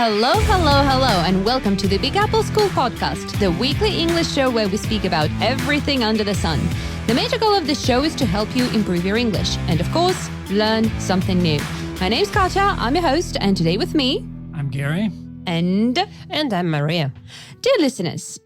Hello, hello, hello, and welcome to the Big Apple School Podcast, the weekly English show where we speak about everything under the sun. The major goal of this show is to help you improve your English and, of course, learn something new. My name's Katya, I'm your host, and today with me... I'm Gary. And I'm Maria. Dear listeners,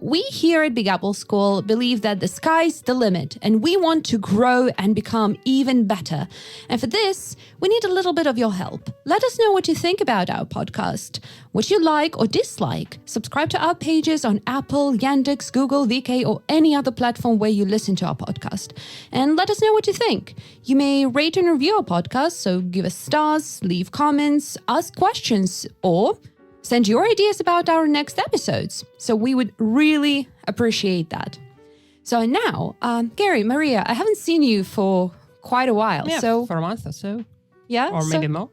we here at Big Apple School believe that the sky's the limit and we want to grow and become even better. And for this, we need a little bit of your help. Let us know what you think about our podcast, what you like or dislike. Subscribe to our pages on Apple, Yandex, Google, VK, or any other platform where you listen to our podcast. And let us know what you think. You may rate and review our podcast, so give us stars, leave comments, ask questions, or... send your ideas about our next episodes. So we would really appreciate that. So now, Gary, Maria, I haven't seen you for quite a while. Yeah, so for a month or so. Yeah? Or maybe more.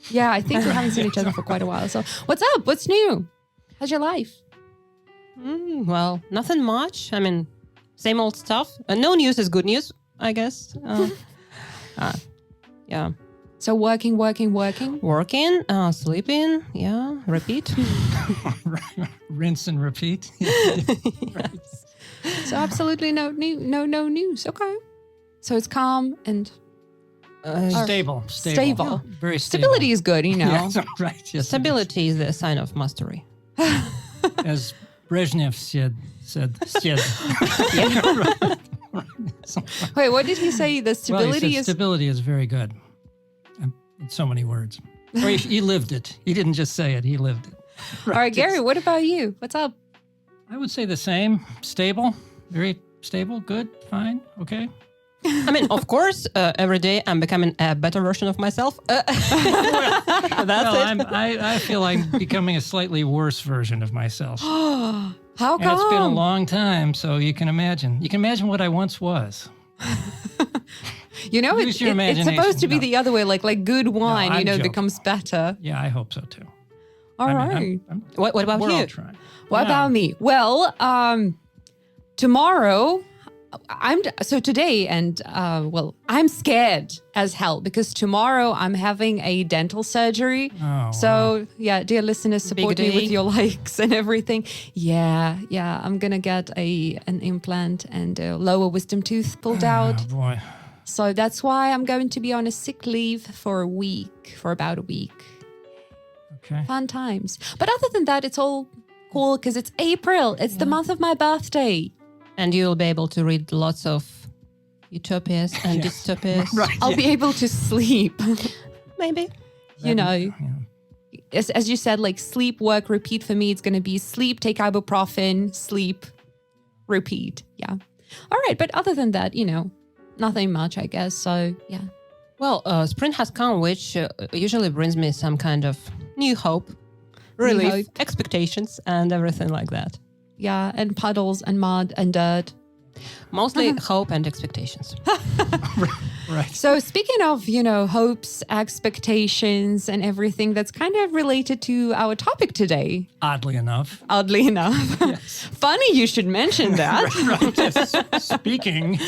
Yeah, I think we haven't seen each other for quite a while. So what's up? What's new? How's your life? Well, nothing much. I mean, same old stuff. No news is good news, I guess. Yeah. So working. Working, sleeping, yeah, repeat. Rinse and repeat. Right. So absolutely no news. Okay. So it's calm and... Stable. Stable. Yeah, very stable. Stability is good, Yeah, right. Yes, Stability is the sign of mastery. As Brezhnev said. Wait, what did he say? The stability is... Stability is very good. In so many words. Or he lived it. He didn't just say it, he lived it. Right. All right, Gary, what about you? What's up? I would say the same. Stable. Very stable. Good. Fine. Okay. I mean, of course, every day I'm becoming a better version of myself. That's it. I feel I'm becoming a slightly worse version of myself. How come? And it's been a long time, so you can imagine. You can imagine what I once was. It's supposed to be the other way, like good wine, becomes better. Yeah, I hope so too. All right. What about we're you? all trying. What about me? Well, tomorrow, I'm scared as hell because tomorrow I'm having a dental surgery. Oh, so yeah, dear listeners, support me with your likes and everything. Yeah, I'm gonna get an implant and a lower wisdom tooth pulled out. Oh boy. So that's why I'm going to be on a sick leave for about a week. Okay. Fun times. But other than that, it's all cool because it's April. It's the month of my birthday. And you'll be able to read lots of utopias and dystopias. Right. I'll be able to sleep. Maybe. As you said, like sleep, work, repeat for me. It's going to be sleep, take ibuprofen, sleep, repeat. Yeah. All right. But other than that, nothing much, I guess. So, yeah. Well, spring has come, which usually brings me some kind of new hope, relief, expectations, and everything like that. Yeah, and puddles and mud and dirt. Mostly hope and expectations. Right. So speaking of, hopes, expectations, and everything, that's kind of related to our topic today. Oddly enough. Yes. Funny you should mention that. Right. Yes. Speaking,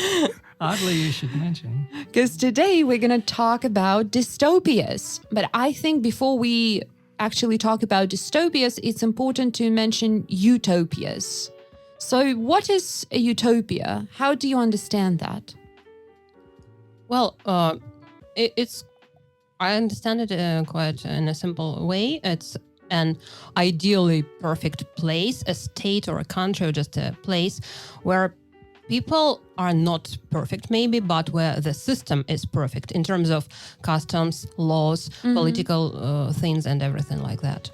oddly you should mention. Because today we're going to talk about dystopias. But I think before we actually talk about dystopias, it's important to mention utopias. So what is a utopia? How do you understand that? Well, I understand it quite in a simple way. It's an ideally perfect place, a state or a country or just a place where people are not perfect maybe, but where the system is perfect in terms of customs, laws, political things and everything like that.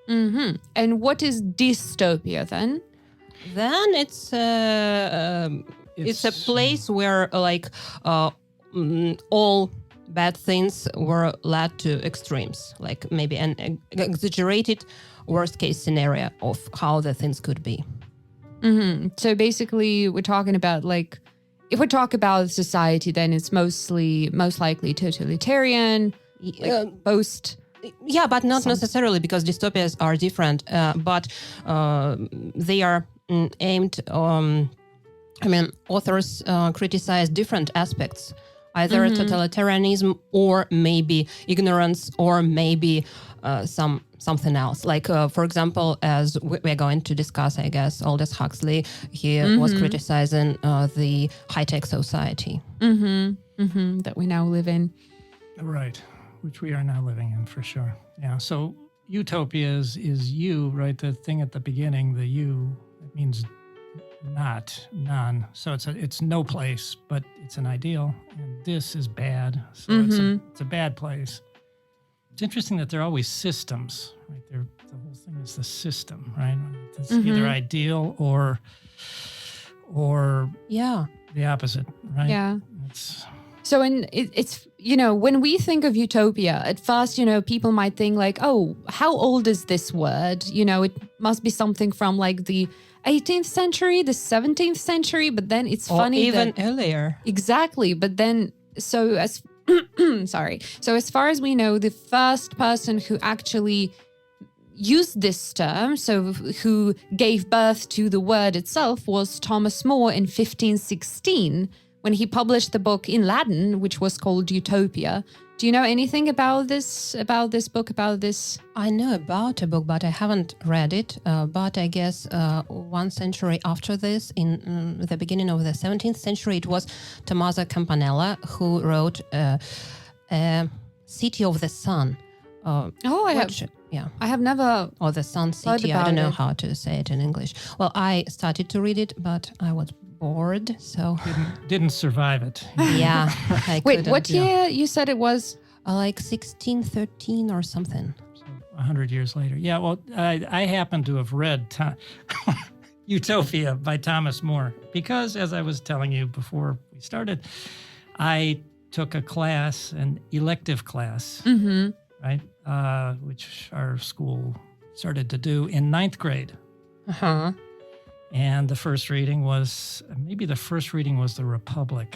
Mm-hmm. And what is dystopia then? Then it's a place where all bad things were led to extremes, like maybe an exaggerated worst case scenario of how the things could be. Mm-hmm. So basically we're talking about if we talk about society, then it's most likely totalitarian, post. Yeah, but not necessarily because dystopias are different, but they are aimed, authors criticize different aspects either totalitarianism or maybe ignorance or maybe something else. Like, for example, as we're going to discuss, I guess, Aldous Huxley, he was criticizing the high-tech society. That we now live in. Right, which we are now living in for sure. Yeah, so utopia is you, right? The thing at the beginning, the you, it means not, none. So it's no place, but it's an ideal. And this is bad, so it's a bad place. It's interesting that they're always systems, right? The whole thing is the system, right? It's either ideal or the opposite, right? Yeah. So it's when we think of utopia, at first, people might think like, oh, how old is this word? It must be something from like the 18th century, the 17th century, but then it's funny even earlier. Exactly. But then, so as far as we know, the first person who actually used this term, so who gave birth to the word itself, was Thomas More in 1516, when he published the book in Latin, which was called Utopia. Do you know anything about this book, about this? I know about a book, but I haven't read it. But I guess 1 century after this, in the beginning of the 17th century, it was Tommaso Campanella who wrote City of the Sun. I have never... Or the Sun City, I don't know how to say it in English. Well, I started to read it, but I was bored, so... Didn't survive it. Yeah. Wait, what year you said it was? Like 1613 or something. So 100 years later. Yeah, well, I happen to have read Utopia by Thomas More because, as I was telling you before we started, I took a class, an elective class, right, which our school started to do in 9th grade. Uh-huh. And the first reading was The Republic.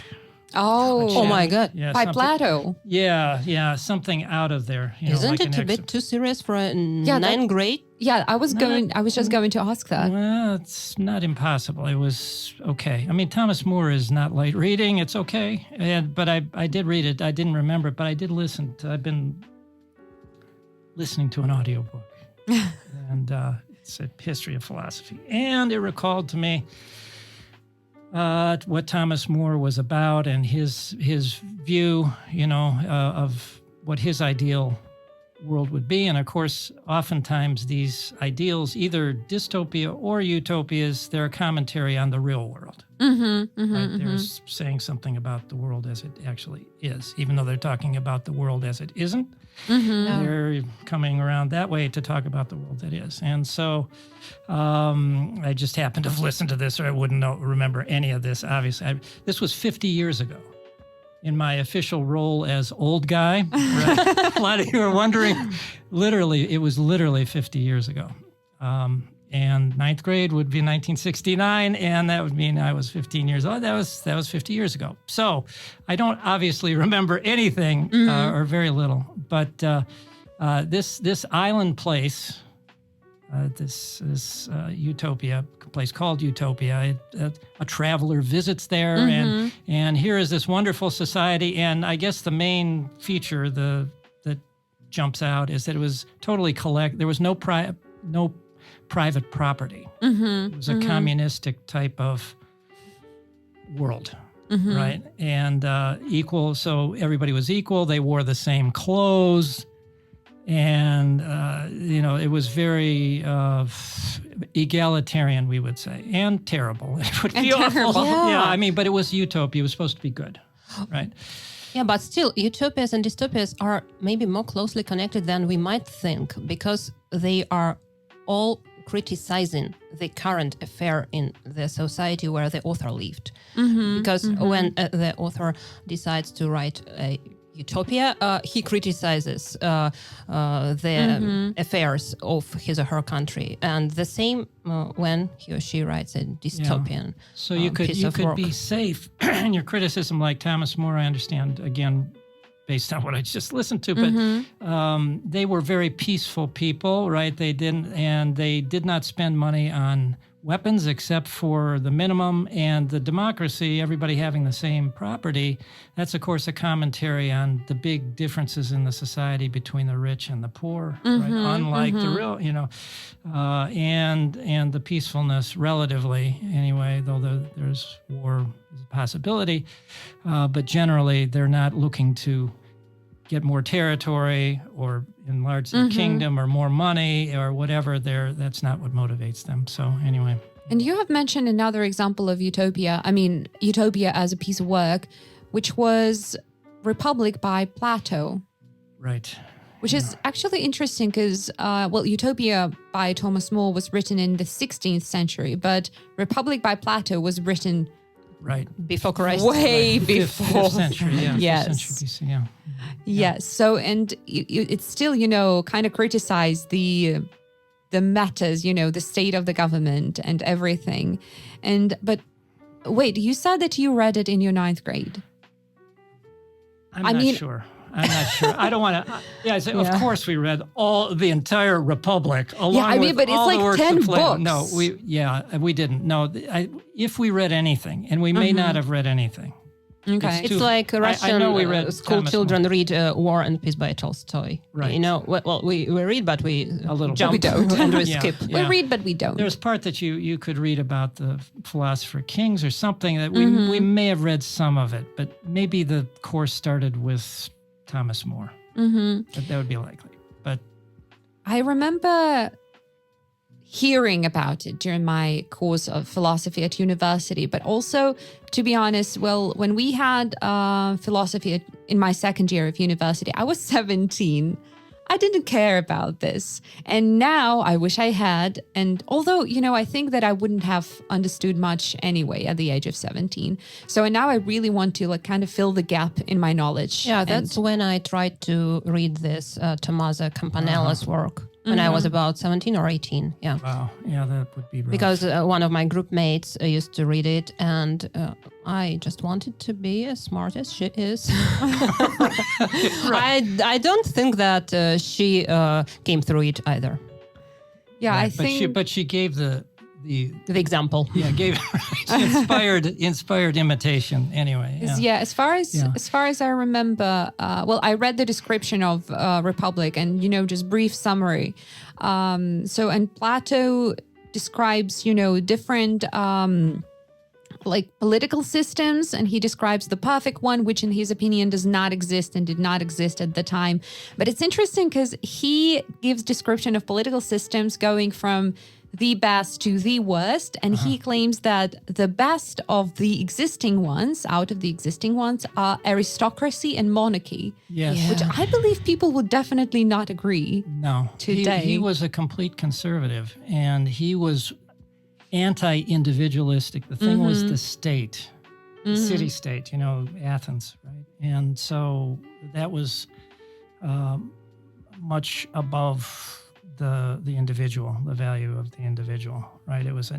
Oh my God. Yeah, by Plato. Yeah, something out of there. Isn't like it a bit too serious for a 9th grade? Yeah, I was just going to ask that. Well, it's not impossible. It was okay. I mean, Thomas More is not light reading. It's okay. But I did read it. I didn't remember it, but I did listen. I've been listening to an audiobook. And it's a history of philosophy. And it recalled to me what Thomas More was about and his view, of what his ideal world would be. And of course, oftentimes these ideals, either dystopia or utopias, they're a commentary on the real world. Right? They're saying something about the world as it actually is, even though they're talking about the world as it isn't. They're coming around that way to talk about the world that is. And so I just happened to have listened to this, or I wouldn't remember any of this, obviously. This was 50 years ago in my official role as old guy. Right? A lot of you are wondering. It was literally 50 years ago. And 9th grade would be 1969, and that would mean I was 15 years old. That was 50 years ago. So I don't obviously remember anything or very little. But this island place, this Utopia, place called Utopia, a traveler visits there, and here is this wonderful society. And I guess the main feature that jumps out is that it was totally There was no private property. It was a communistic type of world, right? And equal, so everybody was equal. They wore the same clothes, and it was very egalitarian, we would say, and terrible. It would be awful. Yeah, I mean, but it was utopia. It was supposed to be good, right? Yeah, but still, utopias and dystopias are maybe more closely connected than we might think, because they are all criticizing the current affair in the society where the author lived. Because when the author decides to write a utopia, he criticizes the affairs of his or her country. And the same when he or she writes a dystopian So you could be safe in your criticism, like Thomas More, I understand, again, based on what I just listened to, but they were very peaceful people, right? They did not spend money on weapons except for the minimum, and the democracy, everybody having the same property. That's, of course, a commentary on the big differences in the society between the rich and the poor, right? Unlike the real, and the peacefulness relatively, anyway, though there's war is a possibility. But generally, they're not looking to get more territory or enlarge their kingdom or more money or whatever. That's not what motivates them. So anyway. And you have mentioned another example of Utopia. I mean, Utopia as a piece of work, which was Republic by Plato. Right. Which is actually interesting because, Utopia by Thomas More was written in the 16th century, but Republic by Plato was written before Christ. Way before. 5th century, yeah. Yes. 5th century BC, yeah. Yes. So, and it's still, kind of criticized the matters, the state of the government and everything. But wait, you said that you read it in your 9th grade. I'm not sure. I don't want to. Of course, we read the entire Republic along with but it's all like the works 10 of Plato. books. No, we didn't. No, if we read anything, and we may not have read anything. Okay, it's like Russian I know we read school Thomas children read War and Peace by Tolstoy. Right. We read, but we a little jump we don't. and we skip. We read, but we don't. There's part that you could read about the philosopher kings or something that we may have read some of it, but maybe the course started with Thomas More. That would be likely. But I remember hearing about it during my course of philosophy at university, but also, to be honest, when we had philosophy in my second year of university, I was 17. I didn't care about this. And now I wish I had. And although, I think that I wouldn't have understood much anyway at the age of 17. So now I really want to kind of fill the gap in my knowledge. Yeah, that's when I tried to read this Tommaso Campanella's work when I was about 17 or 18. Yeah. Wow. Yeah, that would be rough. Because one of my group mates used to read it, and I just wanted to be as smart as she is. I don't think that she came through it either. Yeah, right. I think. But she gave the example. Yeah, gave inspired imitation. Anyway. Yeah. As far as I remember, I read the description of Republic and just brief summary. And Plato describes different political systems, and he describes the perfect one, which in his opinion does not exist and did not exist at the time. But it's interesting because he gives description of political systems going from the best to the worst, and he claims that the best of the existing ones, out of the existing ones, are aristocracy and monarchy. Yes. Yeah. Which I believe people would definitely not agree. No. Today. He was a complete conservative, and he was anti-individualistic. The thing was the state, the city-state, Athens, right? And so that was much above the individual, the value of the individual, right? It was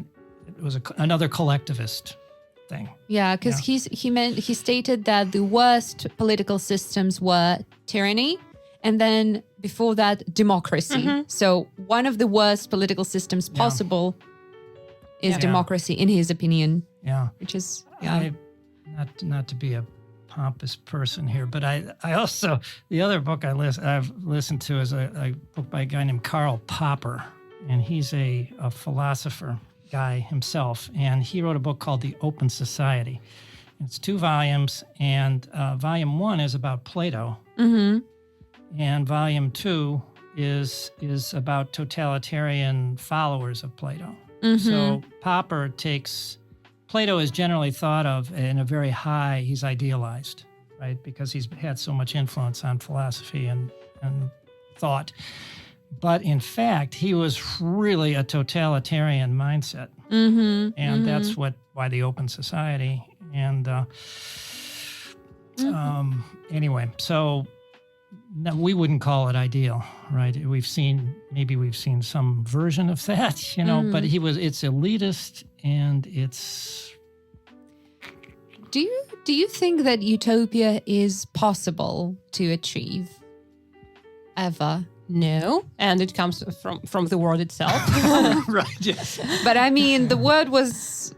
another collectivist thing. Yeah, because he stated that the worst political systems were tyranny, and then before that, democracy. So one of the worst political systems possible is democracy, in his opinion. Yeah, which is not to be a pompous person here, but I also, the other book I've listened to is a book by a guy named Karl Popper, and he's a philosopher guy himself, and he wrote a book called The Open Society. It's 2 volumes, and volume 1 is about Plato, and volume 2 is about totalitarian followers of Plato. So Popper takes Plato is generally thought of in a very high, he's idealized, right? Because he's had so much influence on philosophy and thought. But in fact, he was really a totalitarian mindset. And that's why the Open Society. And anyway, so no, we wouldn't call it ideal, right? We've seen some version of that, but it's elitist and it's... Do you think that utopia is possible to achieve ever? No, and it comes from the word itself. Right, yes. But I mean, the word was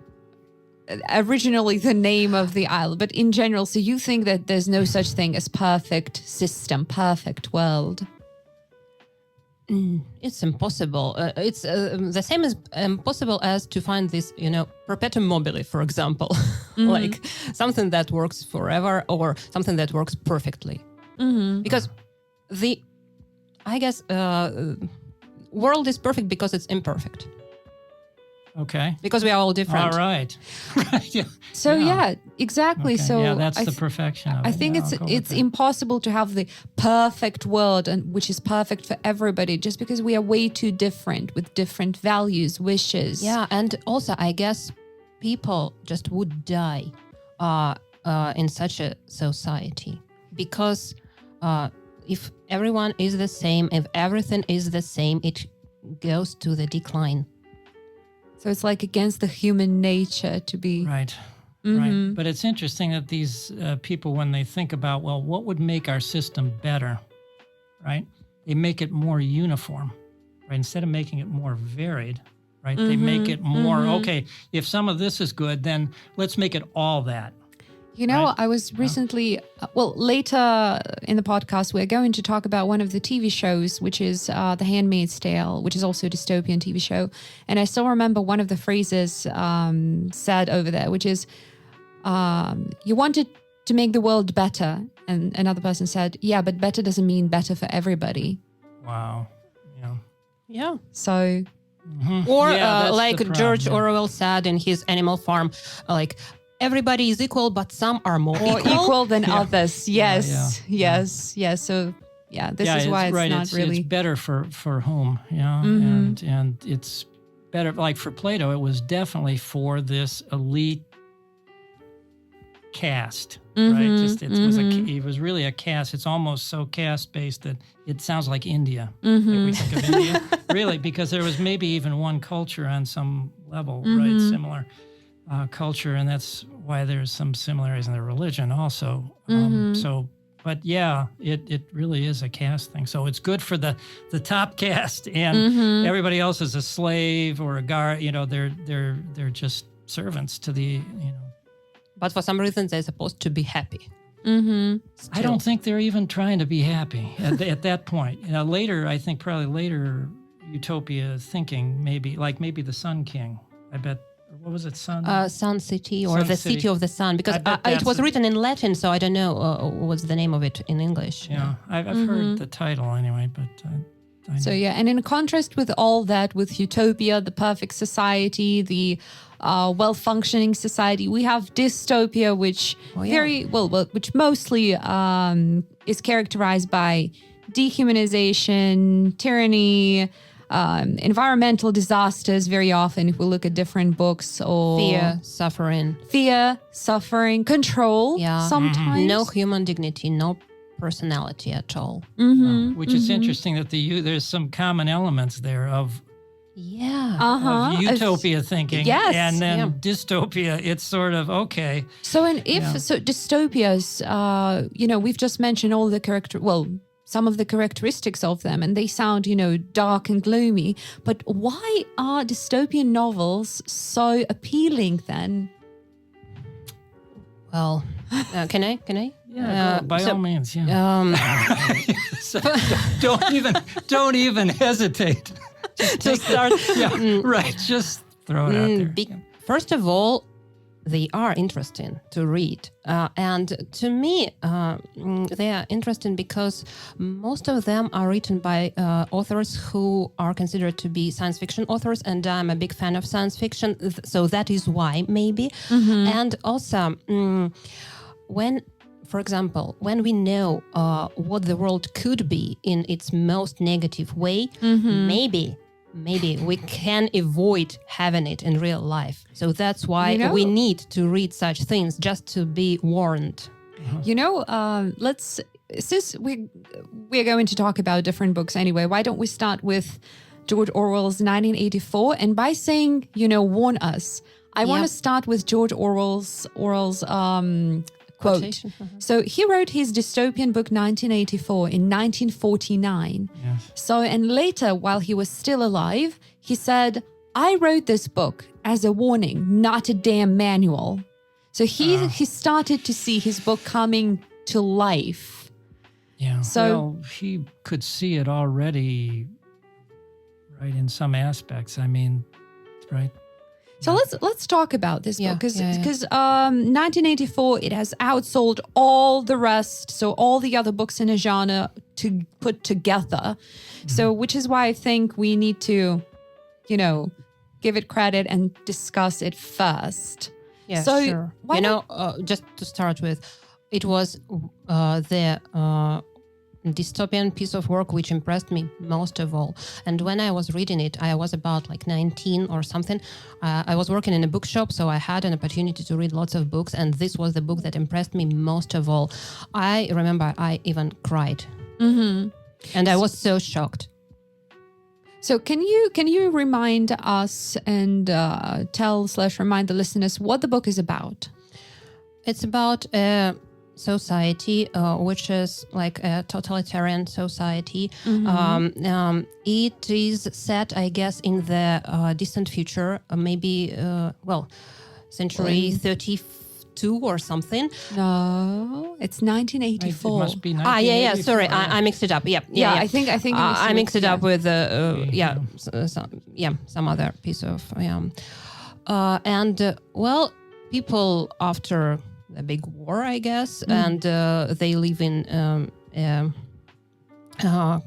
originally the name of the isle, but in general, so you think that there's no such thing as perfect system, perfect world? It's impossible. It's the same as impossible as to find this, perpetuum mobile, for example, like something that works forever or something that works perfectly. Because I guess world is perfect because it's imperfect. Okay. Because we are all different. All right. Right. Yeah. So yeah, exactly. Okay. So yeah, that's the perfection of it. I think Yeah, I'll go with it's that. impossible to have the perfect world, and which is perfect for everybody, just because we are way too different with different values, wishes. Yeah, and also I guess people just would die in such a society because if everyone is the same, if everything is the same, it goes to the decline. So it's like against the human nature to be. Right. Right. But it's interesting that these people, when they think about, well, what would make our system better, right? They make it more uniform, right? Instead of making it more varied, right? They make it more, okay, if some of this is good, then let's make it all that. You know, Right. I was recently, later in the podcast, we're going to talk about one of the TV shows, which is The Handmaid's Tale, which is also a dystopian TV show. And I still remember one of the phrases said over there, which is, you wanted to make the world better. And another person said, yeah, but better doesn't mean better for everybody. Wow. Yeah. Yeah. So, Or Yeah, that's like the problem, George yeah. Orwell said in his Animal Farm, like, everybody is equal, but some are more more equal than others. Yes, yeah. yes. So, yeah, this yeah, is why it's right. not really. It's better for whom, and it's better. Like for Plato, it was definitely for this elite caste, right? Just it was really a caste. It's almost so caste based that it sounds like India. Like we think of India, really, because there was maybe even one culture on some level, right? Similar. Culture, and that's why there's some similarities in their religion also. So, but yeah, it really is a caste thing. So it's good for the top caste, and everybody else is a slave or a guard. They're just servants to the. But for some reason, they're supposed to be happy. I don't think they're even trying to be happy at that point. Later, I think probably later, Utopia thinking maybe the Sun King. I bet. What was it, Sun? Sun City or Sun the City. City of the Sun, because I bet it was that's written in Latin, so I don't know what's the name of it in English. Yeah, I've heard the title anyway, but. So yeah, and in contrast with all that, with Utopia, the perfect society, the well-functioning society, we have dystopia, which which mostly is characterized by dehumanization, tyranny, environmental disasters. Very often, if we look at different books, or Fear, suffering, control. yeah, Sometimes no human dignity, no personality at all. Which is interesting that there's some common elements there of Yeah. utopia thinking, yes, and then dystopia. It's sort of okay. So, and so dystopias, we've just mentioned all the some of the characteristics of them, and they sound, dark and gloomy. But why are dystopian novels so appealing then? Well, can I? Yeah, by all means. Yeah. So don't even hesitate To start. right. Just throw it out there. First of all, they are interesting to read. And to me, they are interesting because most of them are written by authors who are considered to be science fiction authors. And I'm a big fan of science fiction. So that is why, maybe. And also, for example, when we know what the world could be in its most negative way, maybe we can avoid having it in real life. So that's why we need to read such things, just to be warned. Since we're going to talk about different books anyway, why don't we start with George Orwell's 1984? And by saying, warn us, I want to start with George Orwell's quote. Quotation. So he wrote his dystopian book 1984 in 1949. Yes. So, and later, while he was still alive, he said, I wrote this book as a warning, not a damn manual. So he started to see his book coming to life. Yeah. So well, he could see it already, right, in some aspects. I mean, right? So let's talk about this book because 1984 it has outsold all the rest, so all the other books in a genre to put together. So which is why I think we need to, give it credit and discuss it first. Yeah, so sure. Just to start with, it was the dystopian piece of work which impressed me most of all. And when I was reading it, I was about 19 or something. I was working in a bookshop, so I had an opportunity to read lots of books, and this was the book that impressed me most of all. I remember I even cried. Mm-hmm. And I was so shocked. So can you remind us and remind the listeners what the book is about? It's about a society which is like a totalitarian society. Mm-hmm. It is set, I guess, in the distant future, maybe century 32 or something. No, it's 1984. It must be 1984. Sorry, I mixed it up. Yeah. I think I mixed it up with some other piece of people after a big war, I guess, and they live in a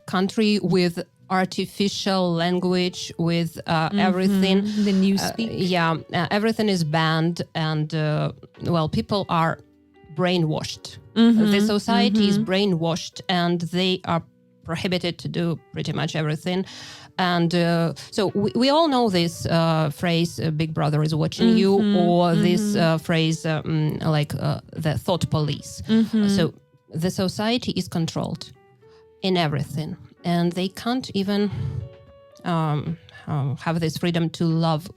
country with artificial language, with everything. The newspeak. Everything is banned, and people are brainwashed. The society is brainwashed, and they are prohibited to do pretty much everything. And so we all know this phrase, Big Brother is watching you, or this phrase the thought police. So the society is controlled in everything, and they can't even have this freedom to love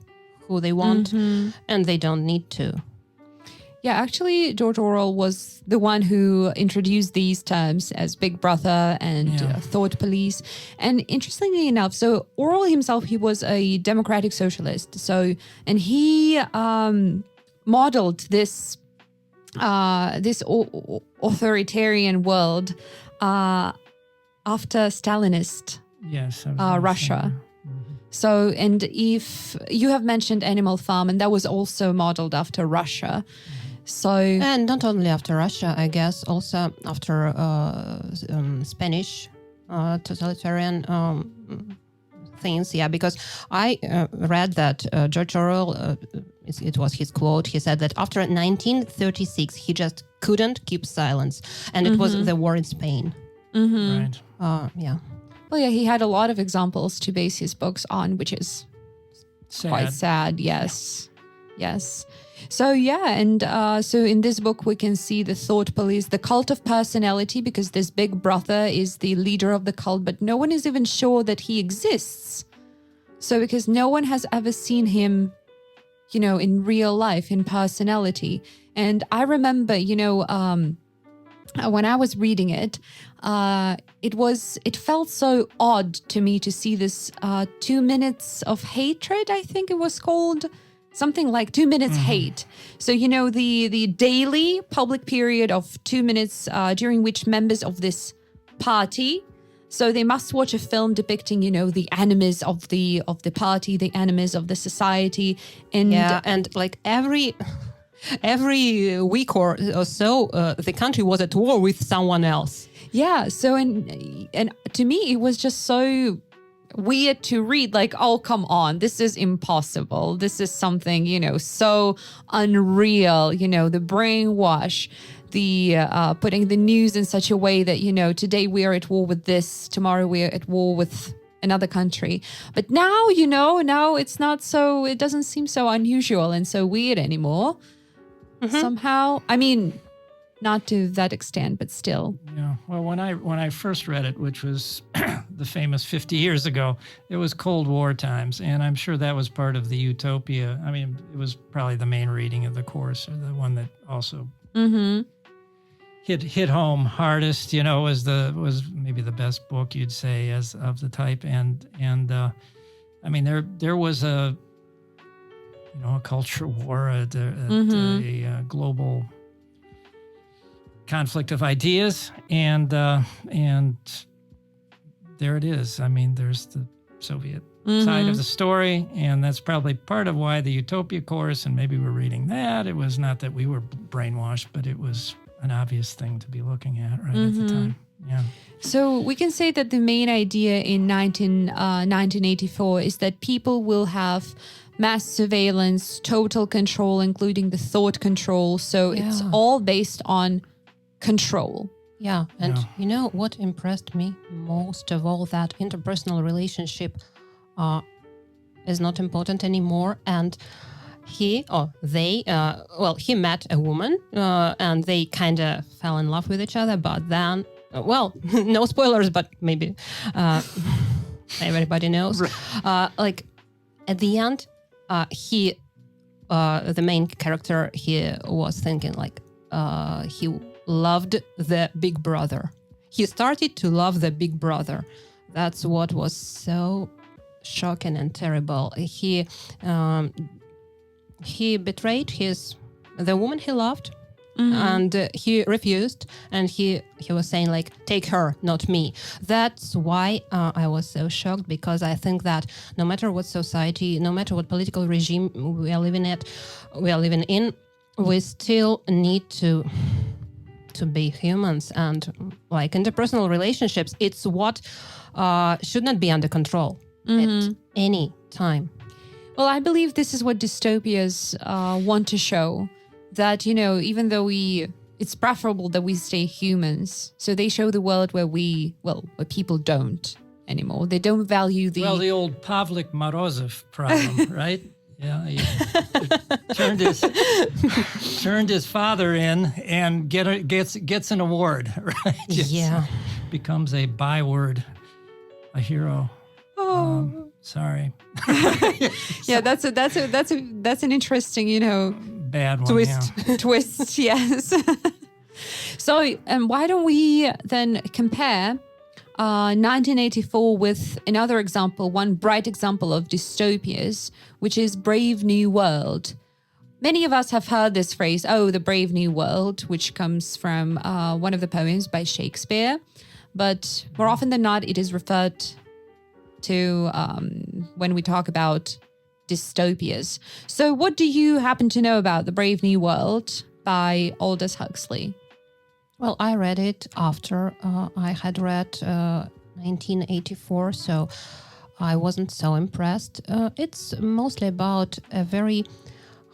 who they want, and they don't need to. Yeah, actually, George Orwell was the one who introduced these terms as Big Brother and thought police. And interestingly enough, so Orwell himself, he was a democratic socialist. So, and he modeled this authoritarian world after Stalinist Russia. So, and if you have mentioned Animal Farm, and that was also modeled after Russia. So, and not only after Russia, I guess, also after Spanish totalitarian things. Yeah, because I read that George Orwell, it was his quote, he said that after 1936, he just couldn't keep silence. And it was the war in Spain. Right. Well, yeah, he had a lot of examples to base his books on, which is quite sad. Yes. So, so in this book, we can see the thought police, the cult of personality, because this Big Brother is the leader of the cult, but no one is even sure that he exists. So, because no one has ever seen him, in real life, in personality. And I remember, when I was reading it, it felt so odd to me to see this 2 minutes of hatred, I think it was called. Something like 2 minutes hate. So, the daily public period of 2 minutes during which members of this party, so they must watch a film depicting, the enemies of the party, the enemies of the society. And like every week or so, the country was at war with someone else. Yeah. So, and to me, it was just so weird to read, like, oh, come on, this is impossible. This is something, so unreal, the brainwash, the putting the news in such a way that, today we are at war with this, tomorrow we are at war with another country. But now, now it's not so, it doesn't seem so unusual and so weird anymore. Somehow. I mean, not to that extent, but still. Yeah. Well, when I first read it, which was the famous 50 years ago, it was Cold War times, and I'm sure that was part of the Utopia. I mean, it was probably the main reading of the course, or the one that also hit home hardest, was maybe the best book you'd say as of the type. And I mean, there was a culture war, a global conflict of ideas, and there it is. I mean, there's the Soviet side of the story, and that's probably part of why the Utopia course, and maybe we're reading that. It was not that we were brainwashed, but it was an obvious thing to be looking at at the time. Yeah. So we can say that the main idea in 1984 is that people will have mass surveillance, total control, including the thought control. So it's all based on control. Yeah. And you know what impressed me most of all, that interpersonal relationship is not important anymore. And he met a woman and they kind of fell in love with each other. But then, no spoilers, but maybe everybody knows. Like at the end, the main character, he was thinking like he loved the big brother. He started to love the big brother. That's what was so shocking and terrible. He betrayed the woman he loved, and he refused, and he was saying like, take her, not me. That's why I was so shocked, because I think that no matter what society, no matter what political regime we are living in, we still need to be humans, and like interpersonal relationships, it's what should not be under control at any time. Well, I believe this is what dystopias want to show, that, even though it's preferable that we stay humans. So they show the world where where people don't anymore. They don't value the old Pavlik Morozov problem, right? Yeah, he turned his father in and gets an award, right? Yeah, becomes a byword, a hero. Oh, sorry. Yeah, that's an interesting, bad one. Twist, yes. So, and why don't we then compare 1984 with another example, one bright example of dystopias, which is Brave New World. Many of us have heard this phrase, the Brave New World, which comes from one of the poems by Shakespeare. But more often than not, it is referred to when we talk about dystopias. So what do you happen to know about The Brave New World by Aldous Huxley? Well, I read it after I had read 1984, so I wasn't so impressed. It's mostly about a very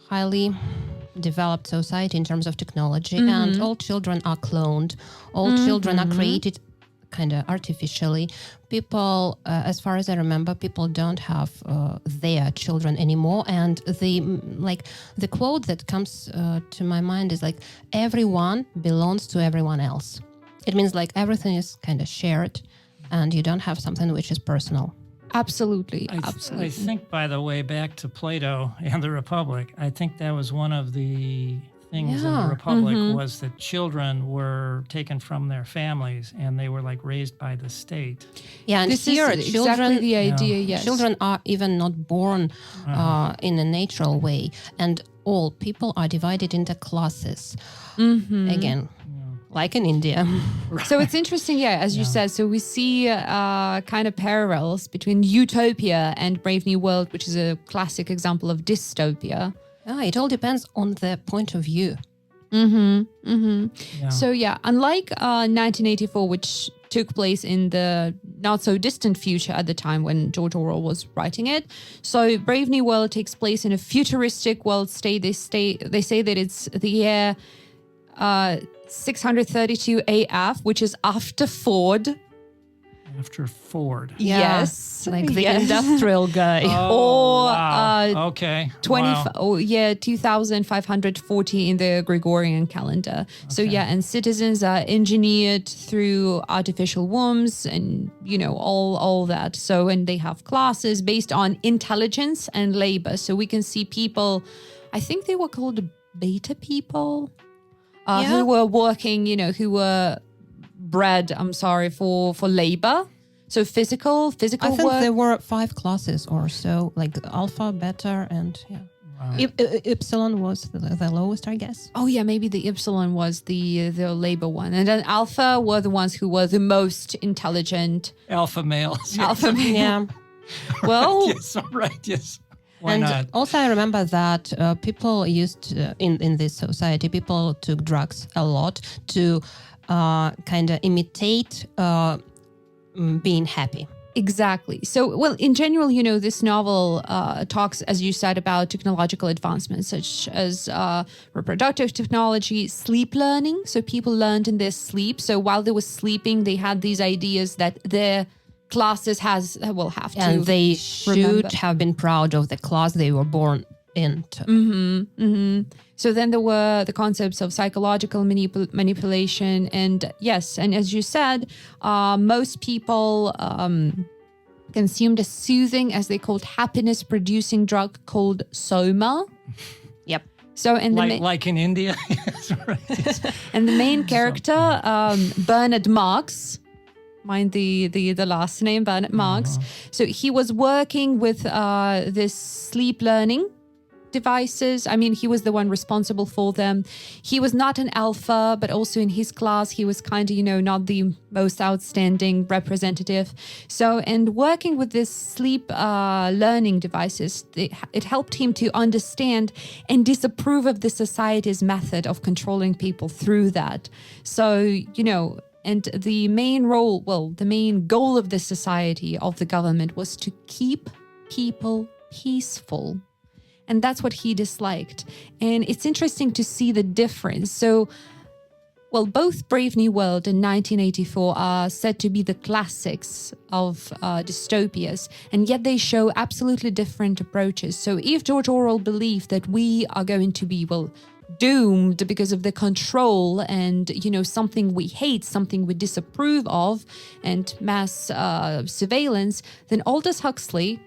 highly developed society in terms of technology, and all children are cloned. All children are created kind of artificially. People, as far as I remember, people don't have their children anymore. And the quote that comes to my mind is like, everyone belongs to everyone else. It means like everything is kind of shared, and you don't have something which is personal. Absolutely. I think, by the way, back to Plato and the Republic, I think that was one of the things in the Republic was that children were taken from their families and they were like raised by the state. Yeah, and this here is children, exactly the idea, yes. Children are even not born in a natural way, and all people are divided into classes. Again, like in India. So it's interesting, as you said. So we see kind of parallels between Utopia and Brave New World, which is a classic example of dystopia. It all depends on the point of view. So unlike 1984, which took place in the not so distant future at the time when George Orwell was writing it, so Brave New World takes place in a futuristic world state. They say that it's the year 632 AF, which is after Ford. After Ford. Yes. Like the industrial guy. Okay. 2540 in the Gregorian calendar. Okay. So and citizens are engineered through artificial wombs and, all that. So, and they have classes based on intelligence and labor. So we can see people, I think they were called beta people. who were working, who were bred, for labor. So physical I think work. there were 5 classes or so, like alpha, beta, and Wow. Epsilon was the lowest, I guess. Oh yeah, maybe the Epsilon was the labor one, and then Alpha were the ones who were the most intelligent. Alpha males. Alpha male. Yeah. Well, Yes, right, yes. Why and not? also I remember that people used in this society, people took drugs a lot to kind of imitate being happy. exactly. So, well, in general, this novel talks, as you said, about technological advancements such as reproductive technology, sleep learning. So people learned in their sleep. So while they were sleeping, they had these ideas that their classes have to. And they should have been proud of the class they were born into. So then there were the concepts of psychological manipulation. And yes, and as you said, most people consumed a soothing, as they called, happiness-producing drug called soma. Yep. So and Like in India? Yes, right. Yes. and the main character, Bernard Marx, mind the last name, Bernard Marx. So he was working with this sleep learning devices. I mean, he was the one responsible for them. He was not an alpha, but also in his class, he was kind of, not the most outstanding representative. So, and working with this sleep learning devices, it helped him to understand and disapprove of the society's method of controlling people through that. So, and the main goal of the society, of the government, was to keep people peaceful. And that's what he disliked. And it's interesting to see the difference. So, both Brave New World and 1984 are said to be the classics of dystopias, and yet they show absolutely different approaches. So if George Orwell believed that we are going to be, doomed because of the control and, something we hate, something we disapprove of, and mass surveillance, then Aldous Huxley,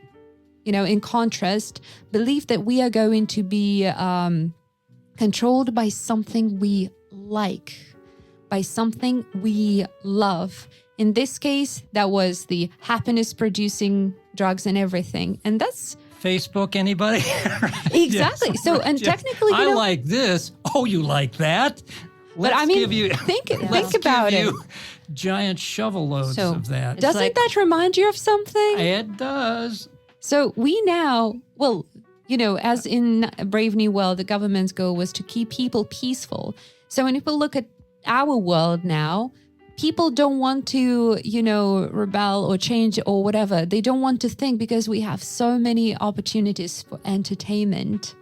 in contrast, believe that we are going to be controlled by something we like, by something we love. In this case, that was the happiness-producing drugs and everything. And that's... Facebook, anybody? Exactly. Yes, so, right, and yes. technically, I like this. Oh, you like that? But I mean, give you, think let's about give it. You giant shovel loads So, of that. Doesn't that remind you of something? It does. So we now, as in Brave New World, the government's goal was to keep people peaceful. So when people look at our world now, people don't want to, rebel or change or whatever. They don't want to think because we have so many opportunities for entertainment.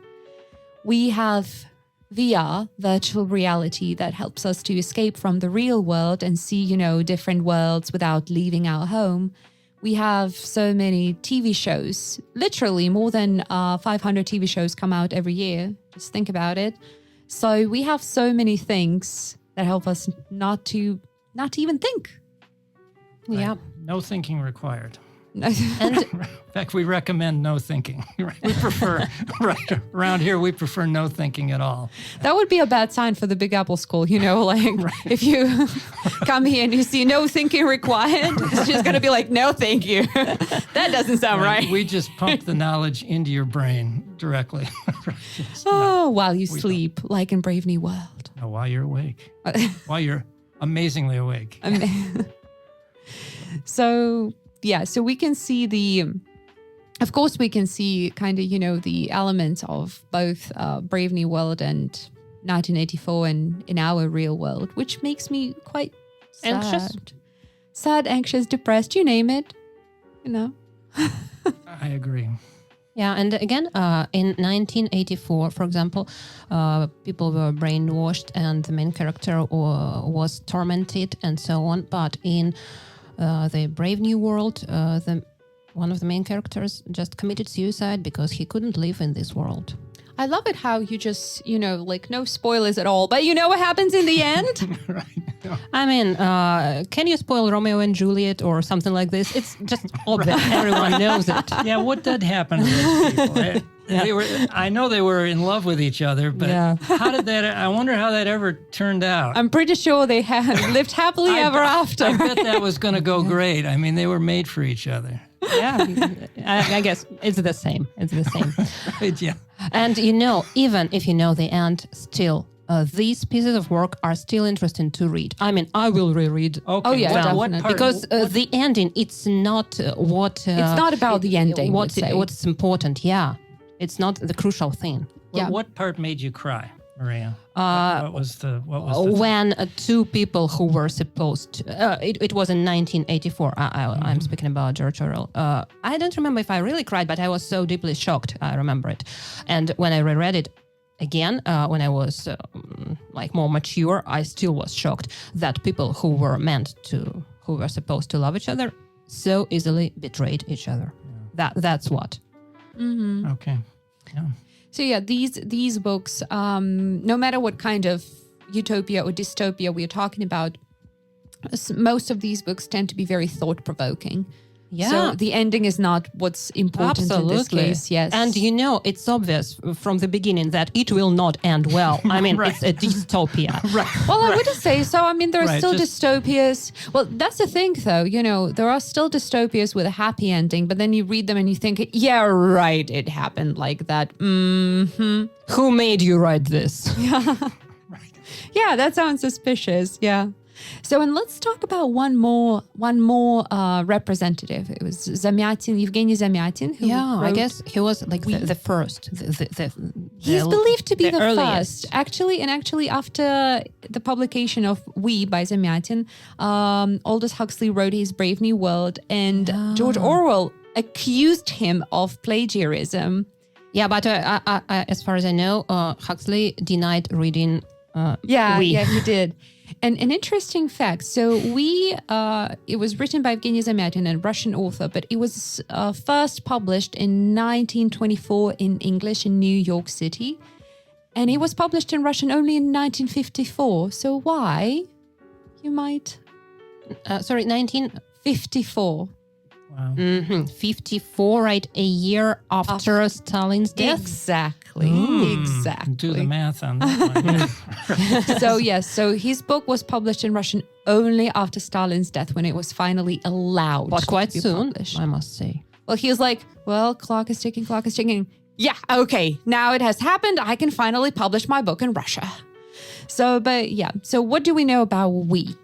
We have VR, virtual reality, that helps us to escape from the real world and see, different worlds without leaving our home. We have so many TV shows, literally more than 500 TV shows come out every year. Just think about it. So we have so many things that help us not to even think. Right. Yeah. No thinking required. And In fact, we recommend no thinking. We prefer, right around here, we prefer no thinking at all. That would be a bad sign for the Big Apple School, if you come here and you see no thinking required, it's just going to be like, no, thank you. That doesn't sound right. We just pump the knowledge into your brain directly. Yes. While you sleep, like in Brave New World. No, while you're awake. While you're amazingly awake. So we can see of course we can see kind of, the elements of both Brave New World and 1984 and in our real world, which makes me quite sad, anxious, depressed, you name it, I agree. yeah, and again, in 1984, for example, people were brainwashed and the main character was tormented and so on. But in the Brave New World, one of the main characters just committed suicide because he couldn't live in this world. I love it how you just, no spoilers at all, but you know what happens in the end? Right. I mean, can you spoil Romeo and Juliet or something like this? It's just obvious. Everyone knows it. Yeah, what did happen to those people? I know they were in love with each other, but how did that? I wonder how that ever turned out. I'm pretty sure they lived happily ever after. I bet that was going to go great. I mean, they were made for each other. Yeah, I guess it's the same. It's the same. Right, yeah. And even if you know the end, still, these pieces of work are still interesting to read. I mean, I will reread. Okay. Oh, yeah, what definitely. part? Because the ending, it's not what... it's not about the ending, what's important, yeah. It's not the crucial thing. What part made you cry, Maria? What was the when two people who were supposed to, it was in 1984. I'm speaking about George Orwell. I don't remember if I really cried, but I was so deeply shocked. I remember it. And when I reread it again, when I was more mature, I still was shocked that people who were supposed to love each other so easily betrayed each other. That's what. Mm-hmm. Okay. Yeah. So yeah, these books, no matter what kind of utopia or dystopia we're talking about, most of these books tend to be very thought-provoking. Yeah. So the ending is not what's important in this case. Yes. And it's obvious from the beginning that it will not end well. I mean, It's a dystopia. Right. Well, I wouldn't say so. I mean, there are still dystopias. Well, that's the thing, though. There are still dystopias with a happy ending, but then you read them and you think, yeah, right, it happened like that. Mm-hmm. Who made you write this? Yeah. Right. Yeah, that sounds suspicious. Yeah. So, and let's talk about one more representative. It was Zamyatin, Yevgeny Zamyatin. Who I guess he was the first. He's believed to be the earliest. first. Actually, after the publication of We by Zamyatin, Aldous Huxley wrote his Brave New World, and George Orwell accused him of plagiarism. Yeah, but as far as I know, Huxley denied reading. Yeah, he did. And an interesting fact, so it was written by Evgeny Zamyatin, a Russian author, but it was first published in 1924 in English in New York City. And it was published in Russian only in 1954. So why? You might... 1954. Wow. 54, right? A year after Stalin's death? Exactly. Exactly. Do the math on that one. So his book was published in Russian only after Stalin's death, when it was finally allowed. But quite to be soon, published. I must say. Well, he was like, clock is ticking. Yeah, okay, now it has happened. I can finally publish my book in Russia. So what do we know about We?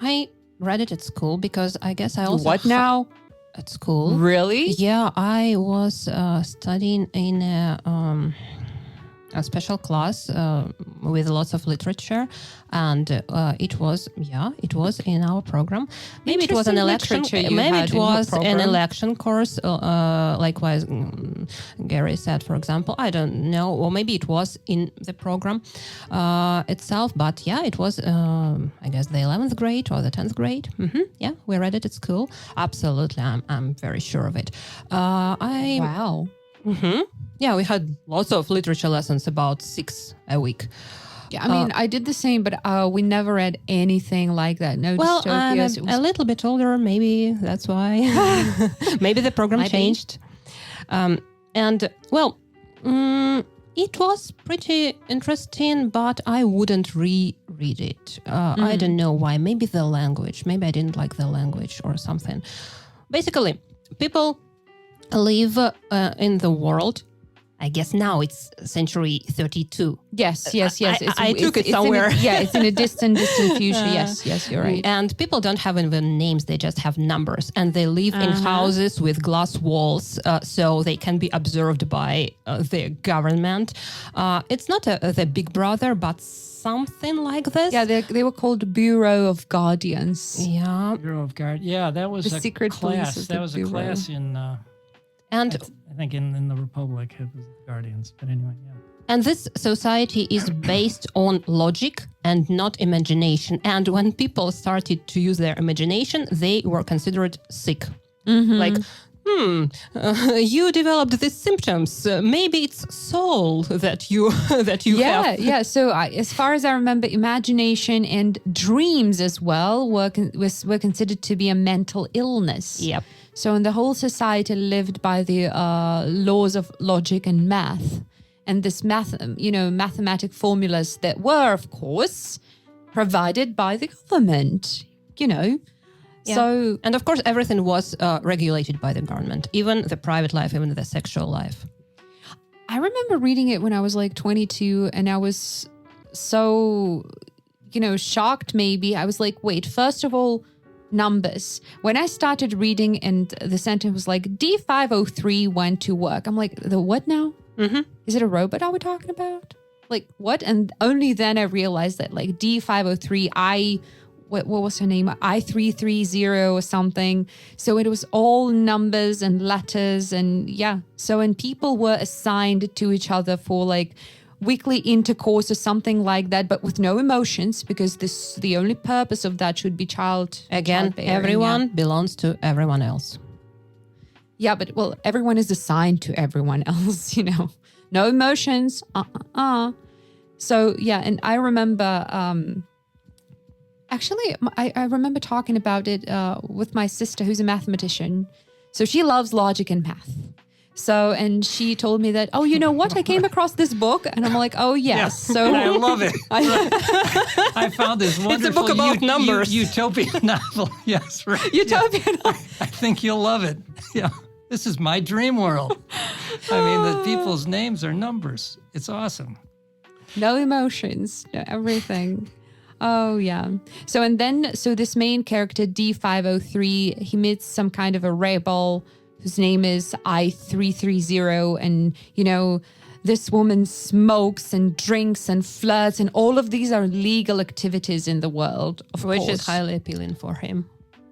I read it at school because I guess I also... What now? At school. Really? Yeah, I was studying in a special class with lots of literature, and it was in our program. Maybe it was an election. Maybe it was an election course. Likewise, Gary said, for example, I don't know, or maybe it was in the program itself. But yeah, it was, I guess, the 11th grade or the 10th grade. Mm-hmm. Yeah, we read it at school. Absolutely, I'm very sure of it. Wow. Mm-hmm. Yeah, we had lots of literature lessons, about 6 a week. Yeah, I mean, I did the same, but we never read anything like that. No dystopias. I'm a little bit older, maybe that's why. Maybe the program changed. It was pretty interesting, but I wouldn't reread it. I don't know why. Maybe the language. Maybe I didn't like the language or something. Basically, people live in the world. I guess now it's century 32. Yes. I took it somewhere. It's in a distant future. Yes, you're right. And people don't have even names. They just have numbers. And they live in houses with glass walls, so they can be observed by the government. It's not the Big Brother, but something like this. Yeah, they were called Bureau of Guardians. Yeah. Bureau of Guard. Yeah, that was the a secret class. That was a Bureau. class in... And I think in the Republic it was Guardians, but anyway, yeah. And this society is based on logic and not imagination. And when people started to use their imagination, they were considered sick. Mm-hmm. Like, you developed these symptoms. Maybe it's soul that you have. Yeah. So as far as I remember, imagination and dreams as well were considered to be a mental illness. Yep. So, and the whole society lived by the laws of logic and math, and this mathematic formulas that were, of course, provided by the government. Yeah. So, and of course, everything was regulated by the government, even the private life, even the sexual life. I remember reading it when I was like 22, and I was so, shocked maybe. I was like, wait, first of all, numbers. When I started reading and the sentence was like, D503 went to work. I'm like, the what now? Mm-hmm. Is it a robot are we talking about? Like, what? And only then I realized that like D503, what was her name? I330 or something. So it was all numbers and letters and yeah. So, and people were assigned to each other for like weekly intercourse or something like that, but with no emotions, because the only purpose of that should be Again, everyone belongs to everyone else. Yeah, but well, everyone is assigned to everyone else, No emotions. So yeah, and I remember actually, I remember talking about it with my sister, who's a mathematician. So she loves logic and math. So, and she told me that, oh, you know what? I came across this book. And I'm like, oh, yes. Yeah, So I love it. I found this wonderful book about numbers. Utopia novel. Yes, right. Utopia novel. I think you'll love it. Yeah. This is my dream world. I mean, the people's names are numbers. It's awesome. No emotions, no everything. Oh, yeah. So this main character, D503, he meets some kind of a rebel whose name is I330. And, this woman smokes and drinks and flirts. And all of these are legal activities in the world, of course. Which is highly appealing for him.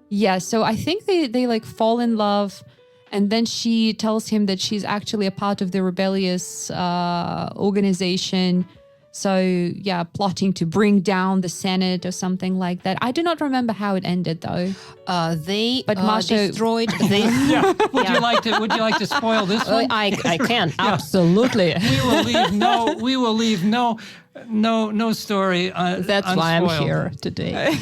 Yeah. So I think they like fall in love. And then she tells him that she's actually a part of the rebellious organization. So, yeah, plotting to bring down the Senate or something like that. I do not remember how it ended, though. They Masha, destroyed. Yeah. Would you like to spoil this one? I can absolutely. We will leave no story. That's unspoiled. why I'm here today.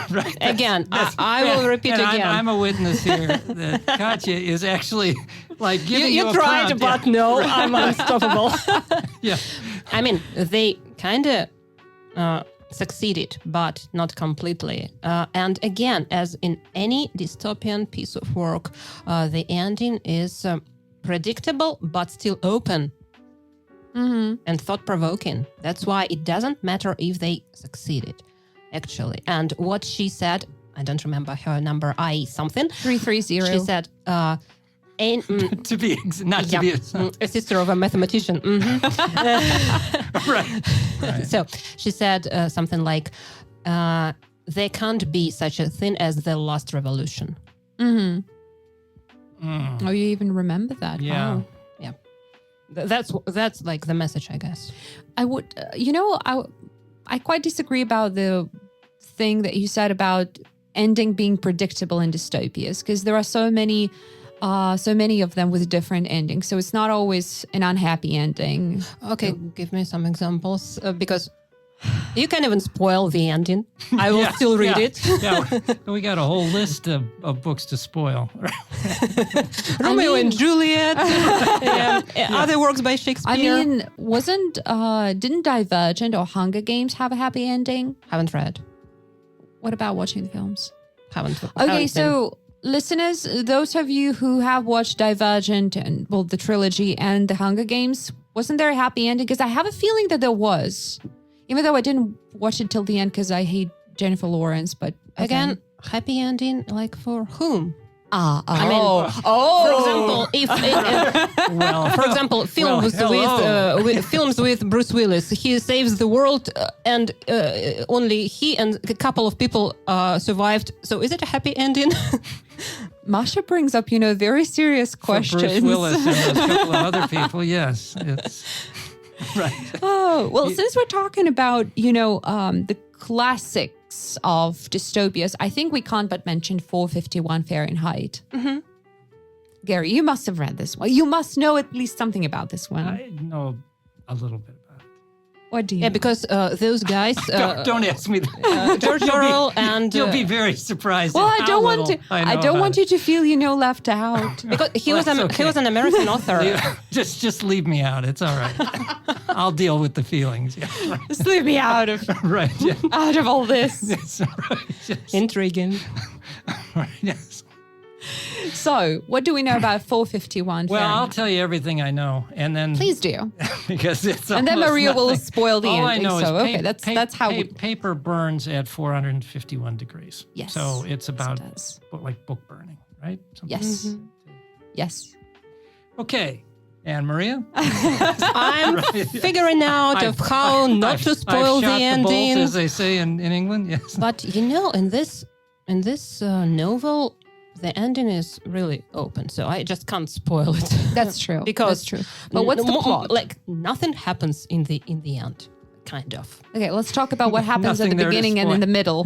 Right. Again, I will repeat again. I'm a witness here that Katya is actually like giving you a tried, prompt. but no, I'm unstoppable. Yeah. I mean, they kind of succeeded, but not completely. And again, as in any dystopian piece of work, the ending is predictable, but still open. Mm-hmm. And thought-provoking. That's why it doesn't matter if they succeeded, actually. And what she said, I don't remember her number, something. 330. She said, to be a sister of a mathematician. Mm-hmm. Right. So she said something like, there can't be such a thing as the last revolution. Mm-hmm. Oh, you even remember that? Yeah. Wow. Yeah. That's like the message, I guess. I would, I quite disagree about the thing that you said about ending being predictable in dystopias, because there are so many of them with different endings. So it's not always an unhappy ending. Okay, give me some examples, because you can even spoil the ending. I will still read it. Yeah, we got a whole list of books to spoil. Romeo and Juliet, other works by Shakespeare. I mean, didn't Divergent or Hunger Games have a happy ending? Haven't read. What about watching the films? Haven't. Okay, so listeners, those of you who have watched Divergent and the trilogy and the Hunger Games, wasn't there a happy ending? Because I have a feeling that there was. Even though I didn't watch it till the end because I hate Jennifer Lawrence, but again, happy ending, like for whom? For example, films with Bruce Willis, he saves the world, and only he and a couple of people survived. So, is it a happy ending? Masha brings up, very serious questions. For Bruce Willis and a couple of other people, yes, it's. Right. Oh, well, since we're talking about, the classics of dystopias, I think we can't but mention 451 Fahrenheit. Mm-hmm. Gary, you must have read this one. You must know at least something about this one. I know a little bit about it. What do you Yeah, know? because those guys, Don't ask me that. George Orwell and You'll be very surprised. Well, at I don't how want to. little I I know don't about want it. you to feel left out. because he Well, was that's he okay. was an American author. Just leave me out. It's all right. I'll deal with the feelings. Yeah, right. Just leave me out of Right. Yeah. all this. Yes, right. Yes. Intriguing. Right. Yes. So, what do we know about 451? Well, I'll Fahrenheit? tell you everything I know, and then Please do. because it's And then almost Maria will nothing. spoil the All I ending. know So, is okay, that's how we. paper burns at 451 degrees. Yes. So it's about Yes, it does. like book burning, right? Something. Yes. Yes. Okay. And Maria? I'm figuring out of how not to spoil I've the shot ending. bolt, as they say in England. Yes. But in this novel, the ending is really open, so I just can't spoil it. That's true. Because That's true. But what's the plot? Like nothing happens in the end, kind of. Okay, let's talk about what happens at Nothing the there to beginning and in the middle.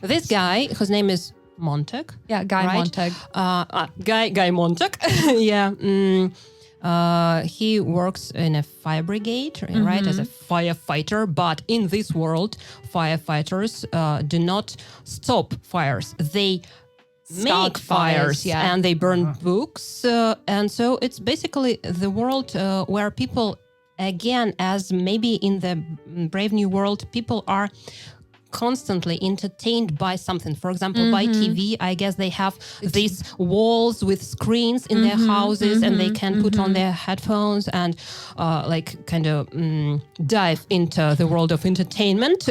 This guy, whose name is Montag. Yeah, Guy right? Montag. Guy Montag. Yeah. He works in a fire brigade, right, as a firefighter. But in this world, firefighters do not stop fires. They Start make fires, yeah. and they burn books. And so it's basically the world where people, again, as maybe in the Brave New World, people are constantly entertained by something. For example, by TV, I guess they have these walls with screens in their houses, and they can put on their headphones and like kind of dive into the world of entertainment.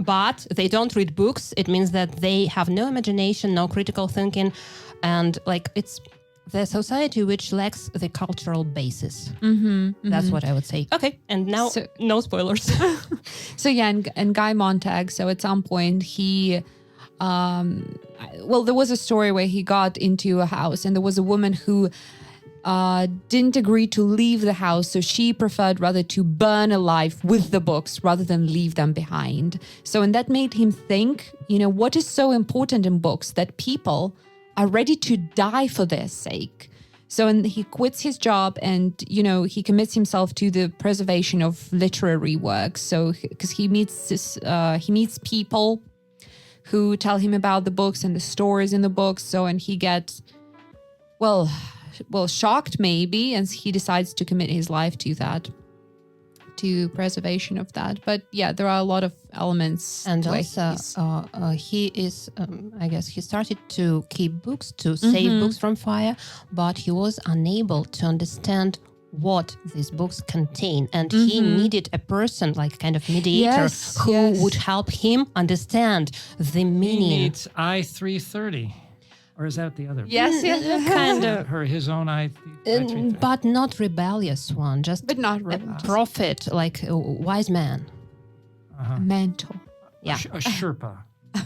But they don't read books. It means that they have no imagination, no critical thinking, and like it's the society which lacks the cultural basis. That's what I would say. Okay, and now So- no spoilers. So yeah, and Guy Montag. So at some point he, well, there was a story where he got into a house and there was a woman who didn't agree to leave the house. So she preferred rather to burn alive with the books rather than leave them behind. So, and that made him think, what is so important in books that people are ready to die for their sake. So, and he quits his job and, he commits himself to the preservation of literary works. So, because he meets people who tell him about the books and the stories in the books. So, and he gets, well, shocked maybe, and he decides to commit his life to that, to preservation of that. But yeah, there are a lot of elements. And where also, he's- he is, I guess, he started to keep books, to save books from fire, but he was unable to understand what these books contain. And he needed a person, like kind of mediator, Yes, who yes. would help him understand the He meaning. needs I-330. Or is that the other? yes, Kind of. His own I-330. But not rebellious one, just but not a really. prophet, like a wise man. A mantle. Yeah. A Sherpa. You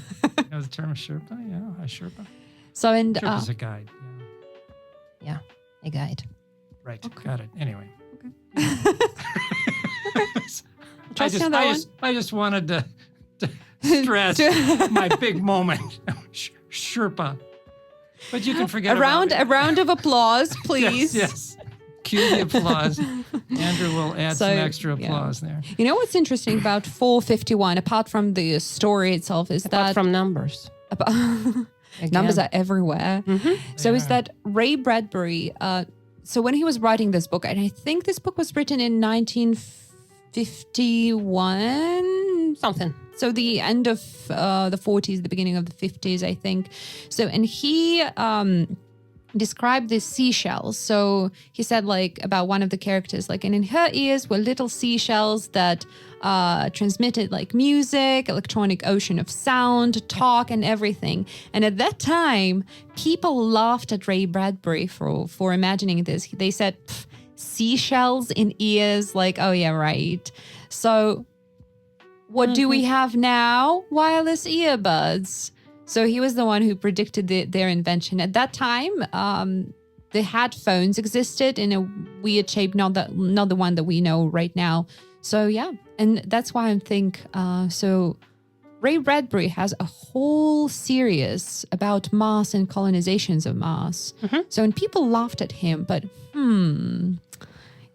know the term Sherpa? Yeah, a Sherpa. So, and Sherpa's a guide. Yeah. Yeah, a guide. Right. Got it. Anyway. Trust on that one. I just wanted to stress my big moment. Sherpa. But you can forget a about it. round of applause, please. Yes. Cue the applause. Andrew will add So, some extra yeah. applause there. You know what's interesting about 451, apart from the story itself, is Apart that from numbers. numbers are everywhere. So They is are. that Ray Bradbury? So when he was writing this book, and I think this book was written in 1951, Something. so the end of the 40s, the beginning of the 50s, I think. So, and he described the seashells. So he said, like, about one of the characters, like, and in her ears were little seashells that transmitted like music, electronic ocean of sound, talk, and everything. And at that time, people laughed at Ray Bradbury for imagining this. They said, seashells in ears, like, oh yeah, right. So what do we have now? Wireless earbuds. So he was the one who predicted their invention. At that time, the headphones existed in a weird shape, not the one that we know right now. So yeah, and that's why I think, so Ray Bradbury has a whole series about Mars and colonizations of Mars. So, and people laughed at him, but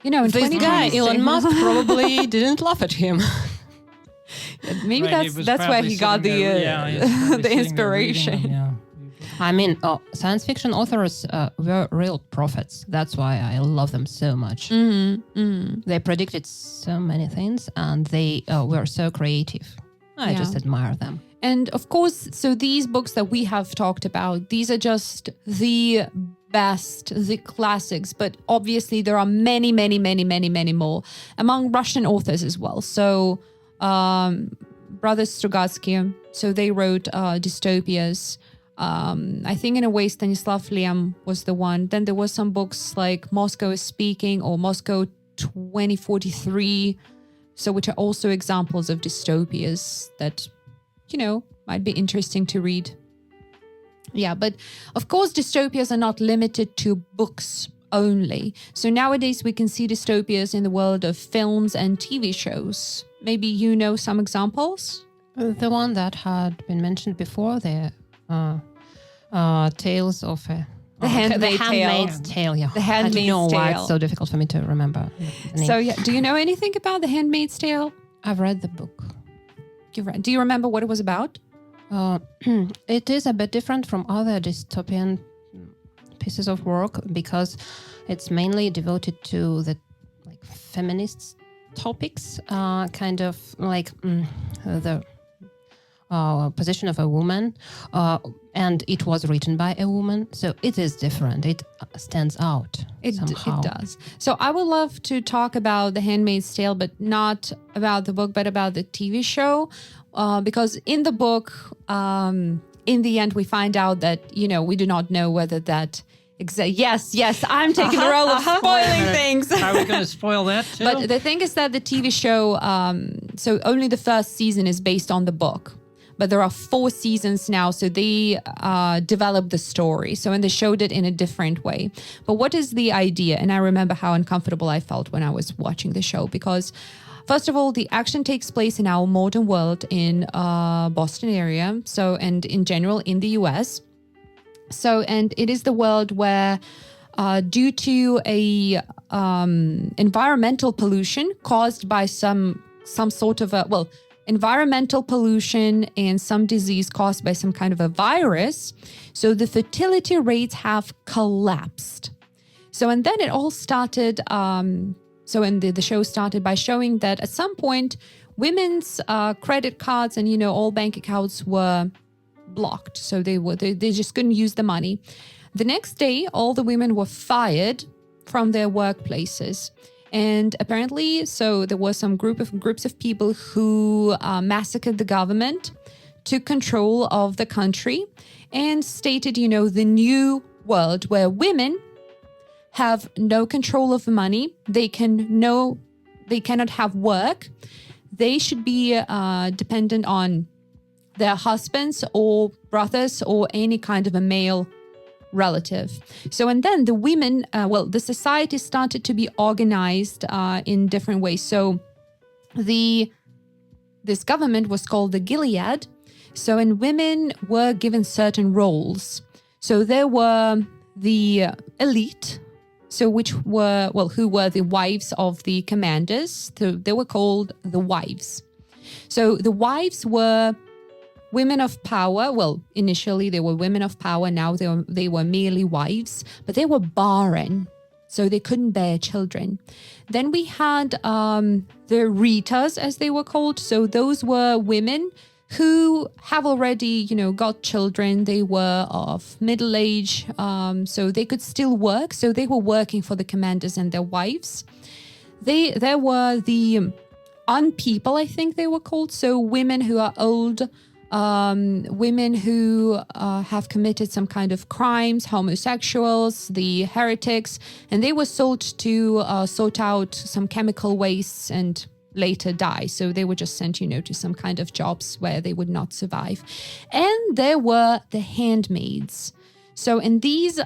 In This guy, 2026 Elon Musk, probably didn't laugh at him. Maybe Right, he was that's where probably he got sitting there- the he was probably the sitting there reading them, inspiration. yeah. I mean, science fiction authors were real prophets. That's why I love them so much. They predicted so many things, and they were so creative. I just admire them. And of course, so these books that we have talked about, these are just the best, the classics, but obviously there are many, many, many, many, many more among Russian authors as well. So brothers Strugatsky, so they wrote Dystopias. I think in a way Stanislav Lem was the one. Then there were some books like Moscow is Speaking or Moscow 2043, so which are also examples of dystopias that, might be interesting to read. Yeah, but of course dystopias are not limited to books only. So nowadays we can see dystopias in the world of films and TV shows. Maybe you know some examples? The one that had been mentioned before, the Tales of The Handmaid's Tale. Yeah, The Handmaid's I don't know why Tale. it's so difficult for me to remember the name. So yeah, do you know anything about The Handmaid's Tale? I've read the book. Do you remember what it was about? It is a bit different from other dystopian pieces of work because it's mainly devoted to the feminist topics, kind of like the position of a woman, and it was written by a woman, so it is different. It stands out somehow. It does. So I would love to talk about The Handmaid's Tale, but not about the book, but about the TV show, because in the book, in the end, we find out that, we do not know whether that... Yes, I'm taking the role of spoiling things. Are we going to spoil that too? But the thing is that the TV show, so only the first season is based on the book. But there are 4 seasons now, so they developed the story. So, and they showed it in a different way. But what is the idea? And I remember how uncomfortable I felt when I was watching the show because, first of all, the action takes place in our modern world in Boston area. So, and in general in the US. So, and it is the world where due to a environmental pollution caused by some sort of environmental pollution and some disease caused by some kind of a virus. So the fertility rates have collapsed. So, and then it all started, and the show started by showing that at some point, women's credit cards and, all bank accounts were blocked. So they just couldn't use the money. The next day, all the women were fired from their workplaces. And apparently, so there was some groups of people who massacred the government, took control of the country, and stated, the new world where women have no control of money. They cannot have work. They should be dependent on their husbands or brothers or any kind of a male relative. So, and then the women, the society started to be organized in different ways. So this government was called the Gilead. So, and women were given certain roles. So there were the elite, so who were the wives of the commanders. So they were called the wives. So the wives were women of power. Well, initially they were women of power. Now they were merely wives, but they were barren, so they couldn't bear children. Then we had the Ritas, as they were called. So those were women who have already, got children. They were of middle age, so they could still work. So they were working for the commanders and their wives. There were the unpeople, I think they were called. So women who are old, women who have committed some kind of crimes, homosexuals, the heretics, and they were sold to sort out some chemical wastes and later die. So they were just sent, to some kind of jobs where they would not survive. And there were the handmaids. So in these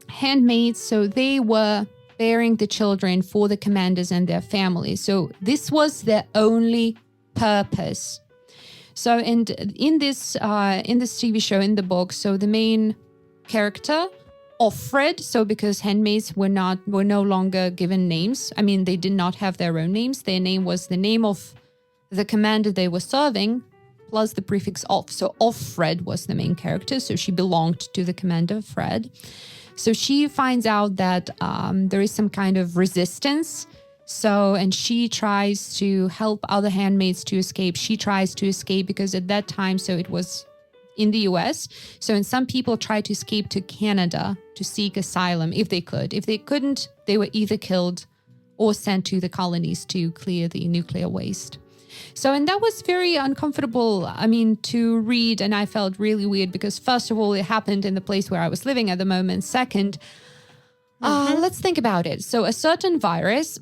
handmaids, so they were bearing the children for the commanders and their families. So this was their only purpose. So, and in this TV show, in the book, so the main character Offred. So because handmaids were no longer given names. I mean, they did not have their own names. Their name was the name of the commander they were serving, plus the prefix off. So Offred was the main character. So she belonged to the commander, Fred. So she finds out that there is some kind of resistance. So, and she tries to help other handmaids to escape. She tries to escape because at that time, so it was in the US. So, and some people tried to escape to Canada to seek asylum if they could. If they couldn't, they were either killed or sent to the colonies to clear the nuclear waste. So, and that was very uncomfortable, to read. And I felt really weird because first of all, it happened in the place where I was living at the moment. Second, let's think about it. So a certain virus,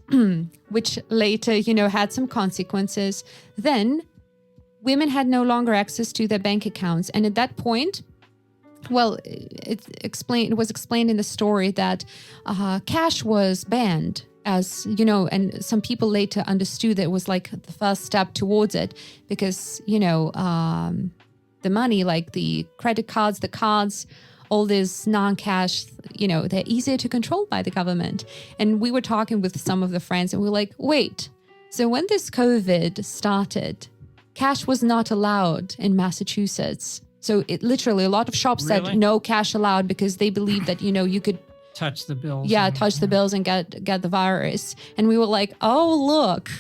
which later, had some consequences, then women had no longer access to their bank accounts. And at that point, well, it was explained in the story that cash was banned, as and some people later understood that it was like the first step towards it because, the money, like the credit cards, the cards, all this non-cash, they're easier to control by the government. And we were talking with some of the friends and we were like, wait, so when this COVID started, cash was not allowed in Massachusetts. So it literally, a lot of shops said no cash allowed because they believed that, you could touch the bills. Yeah, touch the bills and get the virus. And we were like, oh, look.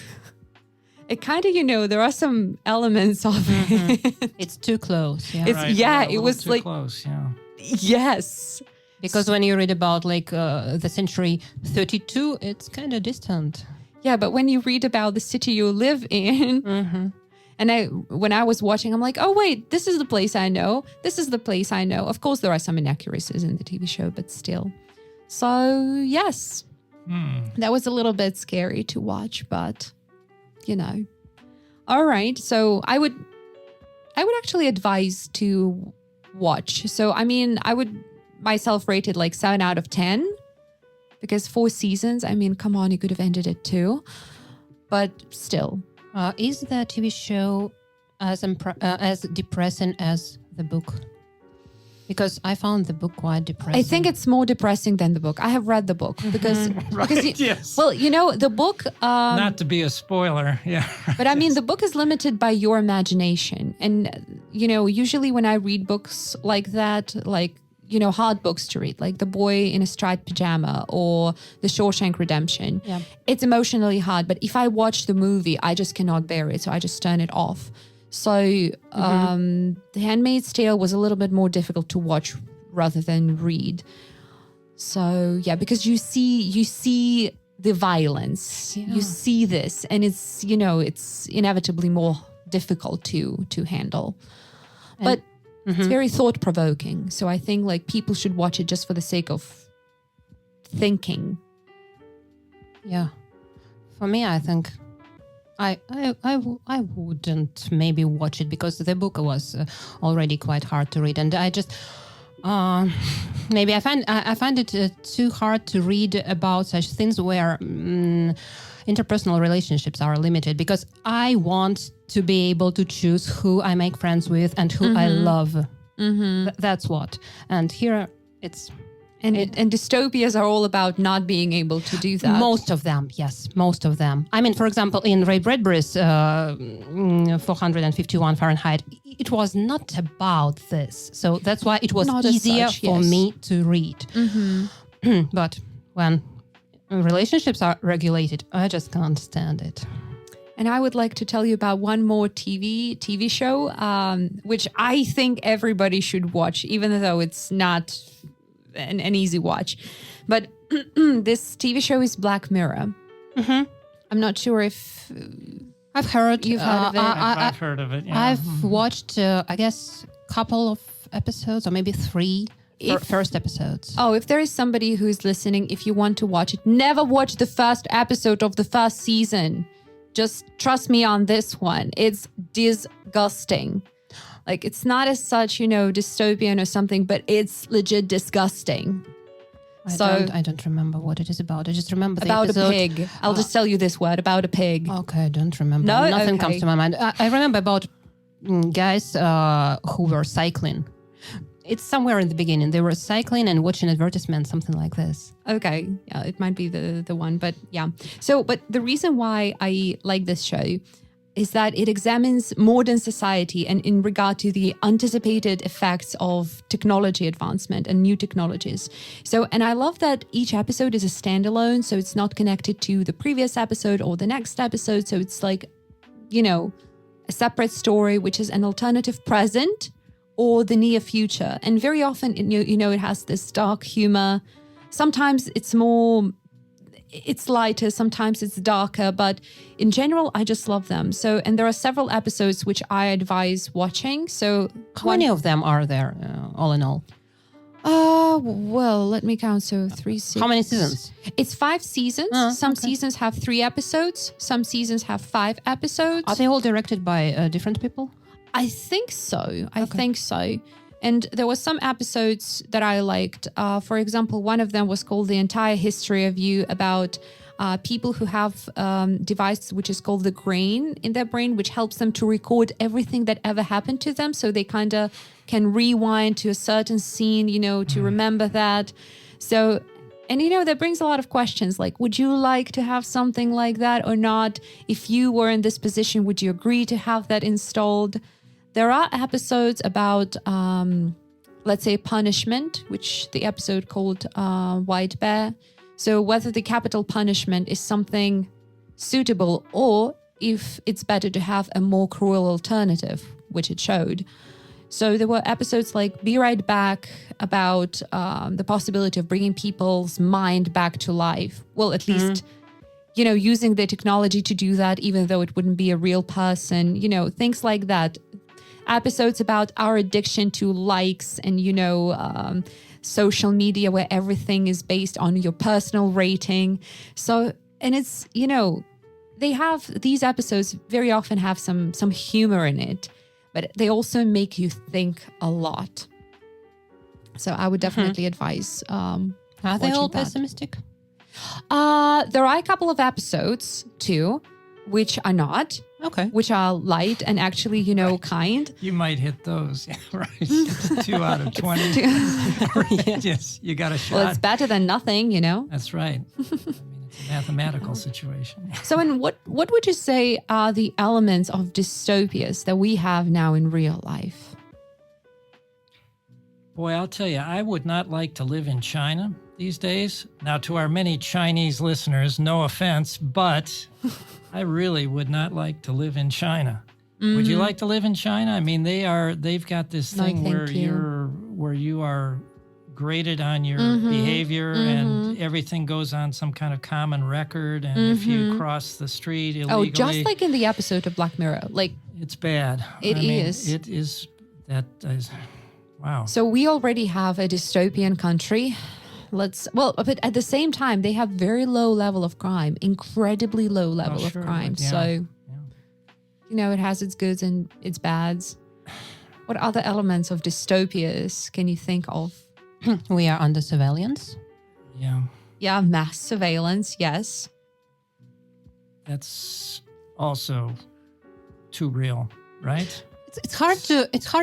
It kind of, there are some elements of it. It's too close. Yeah. It was too like close. Yeah. Yes. Because when you read about the century 32, it's kind of distant. Yeah, but when you read about the city you live in, and when I was watching, I'm like, oh wait, this is the place I know. This is the place I know. Of course, there are some inaccuracies in the TV show, but still. So yes, that was a little bit scary to watch, but All right, so I would actually advise to watch. So, I would myself rate it like 7 out of 10 because 4 seasons, come on, you could have ended it too. But still. Is the TV show as depressing as the book? Because I found the book quite depressing. I think it's more depressing than the book. I have read the book because, yes. Well, the book. Not to be a spoiler, yeah. But the book is limited by your imagination, and usually when I read books like that, like hard books to read, like The Boy in a Striped Pajama or The Shawshank Redemption, it's emotionally hard. But if I watch the movie, I just cannot bear it, so I just turn it off. So The Handmaid's Tale was a little bit more difficult to watch rather than read. So yeah, because you see the violence, you see this, and it's it's inevitably more difficult to handle. But it's very thought provoking. So I think like people should watch it just for the sake of thinking. Yeah, for me, I think. I wouldn't maybe watch it because the book was already quite hard to read, and I just maybe I find it too hard to read about such things where interpersonal relationships are limited because I want to be able to choose who I make friends with and who I love. That's what. And here it's. And dystopias are all about not being able to do that. Most of them, yes, most of them. For example, in Ray Bradbury's 451 Fahrenheit, it was not about this. So that's why it was easier for me to read. But when relationships are regulated, I just can't stand it. And I would like to tell you about one more TV show, which I think everybody should watch, even though it's not an easy watch. But this TV show is Black Mirror. I'm not sure if I've heard you've heard of it. I've heard of it. Yeah. I've watched, I guess, a couple of episodes or maybe 3 first episodes. Oh, if there is somebody who's listening, if you want to watch it, never watch the first episode of the first season. Just trust me on this one. It's disgusting. Like, it's not as such, dystopian or something, but it's legit disgusting. I don't remember what it is about. I just remember about the episode. A pig. I'll just tell you this word, about a pig. Okay, I don't remember. No? Nothing Okay. comes to my mind. I remember about guys who were cycling. It's somewhere in the beginning. They were cycling and watching advertisements, something like this. Okay, yeah, it might be the one, but yeah. So, but the reason why I like this show is that it examines modern society and in regard to the anticipated effects of technology advancement and new technologies. So, and I love that each episode is a standalone, so it's not connected to the previous episode or the next episode. So it's like, you know, a separate story, which is an alternative present or the near future. And very often, you know, it has this dark humor. Sometimes it's lighter, sometimes it's darker, but in general, I just love them. So, and there are several episodes which I advise watching. So, how many of them are there, all in all? Well, let me count. So 3 seasons. How many seasons? It's 5 seasons. Some seasons have 3 episodes. Some seasons have 5 episodes. Are they all directed by different people? I think so. I think so. And there were some episodes that I liked. For example, one of them was called The Entire History of You, about people who have device which is called the grain in their brain, which helps them to record everything that ever happened to them. So they kind of can rewind to a certain scene, you know, to remember that. So, and, you know, that brings a lot of questions like, would you like to have something like that or not? If you were in this position, would you agree to have that installed? There are episodes about, let's say, punishment, which the episode called White Bear. So whether the capital punishment is something suitable or if it's better to have a more cruel alternative, which it showed. So there were episodes like Be Right Back about the possibility of bringing people's mind back to life. Well, at least, you know, using the technology to do that, even though it wouldn't be a real person, you know, things like that. Episodes about our addiction to likes and, you know, social media where everything is based on your personal rating. So, and it's, you know, they have, these episodes very often have some humor in it, but they also make you think a lot. So I would definitely advise Are they all that. pessimistic? There are a couple of episodes too, which are not. Okay. Which are light and actually, you know, kind. You might hit those. Yeah, right. It's 2 out of 20. Yes, you got a shot. Well, it's better than nothing, you know. That's right. I mean, it's a mathematical situation. So, and what would you say are the elements of dystopias that we have now in real life? Boy, I'll tell you, I would not like to live in China these days. Now, to our many Chinese listeners, no offense, but I really would not like to live in China. Would you like to live in China? I mean, they've got this thing where you are graded on your behavior and everything goes on some kind of common record. And if you cross the street illegally, just like in the episode of Black Mirror, like it's bad. It is. It is. That is. Wow. So we already have a dystopian country. But at the same time, they have very low level of crime, incredibly low level of crime. Yeah. So, you know, it has its goods and its bads. What other elements of dystopias can you think of? We are under surveillance. Yeah. Yeah, mass surveillance, yes. That's also too real, right? It's hard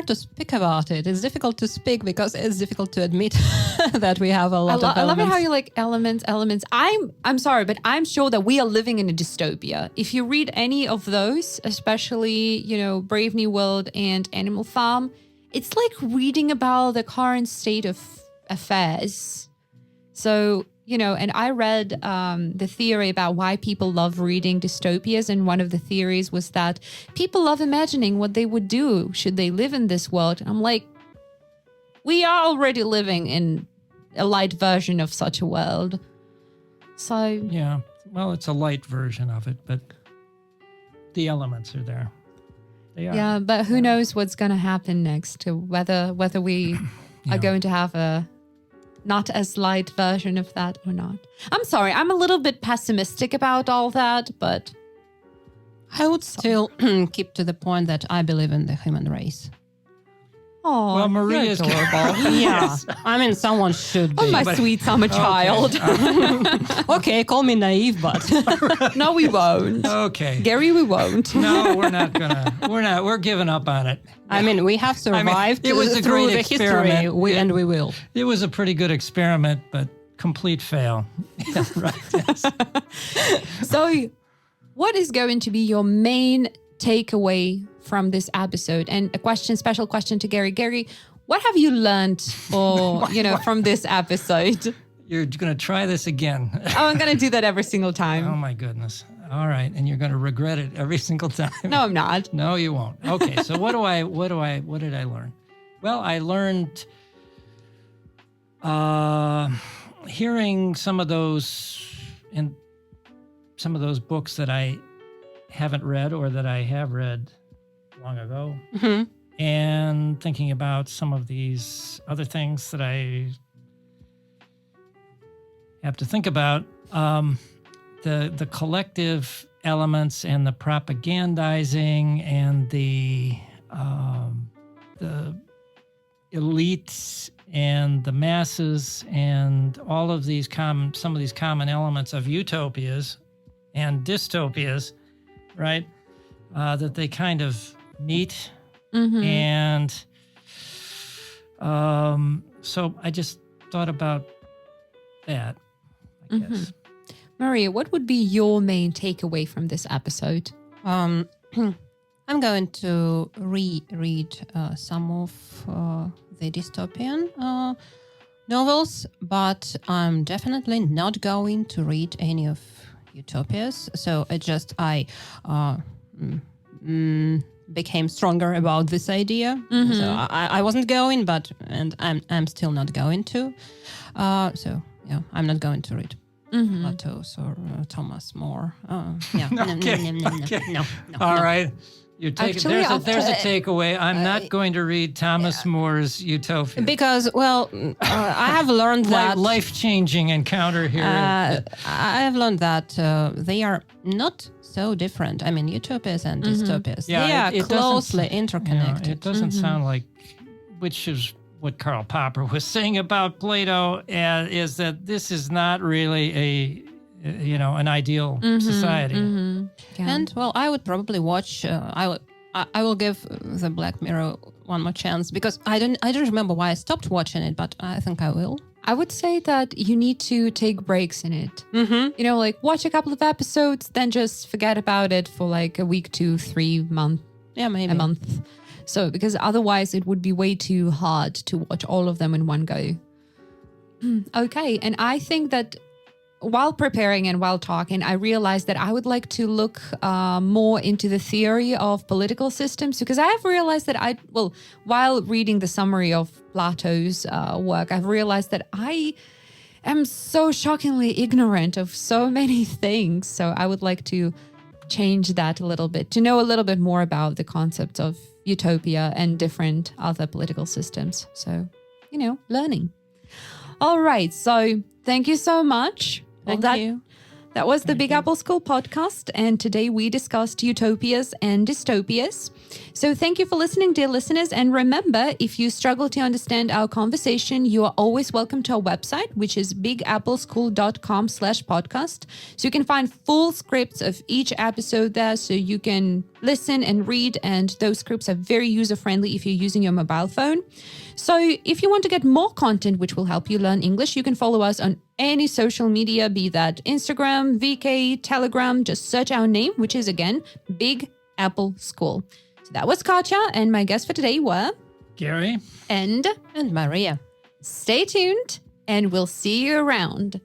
to speak about it. It's difficult to speak because it's difficult to admit that we have a lot of elements. I love it how you like elements. I'm sorry, but I'm sure that we are living in a dystopia. If you read any of those, especially, you know, Brave New World and Animal Farm, it's like reading about the current state of affairs. So, you know, and I read the theory about why people love reading dystopias. And one of the theories was that people love imagining what they would do should they live in this world. And I'm like, we are already living in a light version of such a world. So. Yeah. Well, it's a light version of it, but the elements are there. They are. Yeah, but who knows what's going to happen next, to whether we are going to have a not as light version of that or not. I'm sorry, I'm a little bit pessimistic about all that, but I would still keep to the point that I believe in the human race. Oh, Well, Maria's adorable. Yeah. I mean, someone should be. Oh, my but- sweet summer child. Okay, call me naive, but No, we won't. Okay. Gary, we won't. No, we're not gonna. We're giving up on it. I mean, we have survived it was a through great the history, experiment. and we will. It was a pretty good experiment, but complete fail. Yeah, right. Yes. So, what is going to be your main takeaway from this episode? And special question to Gary. Gary, what have you learned from this episode? You're going to try this again. Oh, I'm going to do that every single time. Oh my goodness. All right, and you're going to regret it every single time. No, I'm not. No, you won't. Okay, so what did I learn? Well, I learned hearing some of those books that I haven't read or that I have read long ago, and thinking about some of these other things that I have to think about. The collective elements and the propagandizing and the elites and the masses and all of these some of these common elements of utopias and dystopias, right? That they kind of meet. And so I just thought about that, I guess. Maria, what would be your main takeaway from this episode? I'm going to reread some of the dystopian novels, but I'm definitely not going to read any of Utopias. So I became stronger about this idea. So I wasn't going, and I'm still not going to. So yeah, I'm not going to read Plato or Thomas More. Yeah. No. All right. You're taking, Actually, there's a takeaway. I'm not going to read Thomas More's Utopia. Because, I have learned that life-changing encounter here. I have learned that they are not so different. I mean, utopias and dystopias, they are closely interconnected. It doesn't sound like, which is what Karl Popper was saying about Plato, is that this is not really an ideal society. Yeah. And I would probably watch. I will give the Black Mirror one more chance, because I don't remember why I stopped watching it, but I think I will. I would say that you need to take breaks in it. Watch a couple of episodes, then just forget about it for like a week, 2, 3 months. Yeah, maybe a month. So, because otherwise it would be way too hard to watch all of them in one go. Okay. And I think that while preparing and while talking, I realized that I would like to look more into the theory of political systems, because I have realized that while reading the summary of Plato's work, I've realized that I am so shockingly ignorant of so many things. So I would like to change that a little bit, to know a little bit more about the concepts of utopia and different other political systems. So, learning. All right. So thank you so much. Thank you. That was the Big Apple School podcast, and today we discussed utopias and dystopias. So thank you for listening, dear listeners, and remember, if you struggle to understand our conversation, you are always welcome to our website, which is bigappleSchool.com/podcast. So you can find full scripts of each episode there, so you can listen and read, and those scripts are very user-friendly if you're using your mobile phone. So if you want to get more content which will help you learn English, you can follow us on any social media, be that Instagram, VK, Telegram. Just search our name, which is, again, Big Apple School. So that was Katja, and my guests for today were Gary and Maria. Stay tuned, and we'll see you around.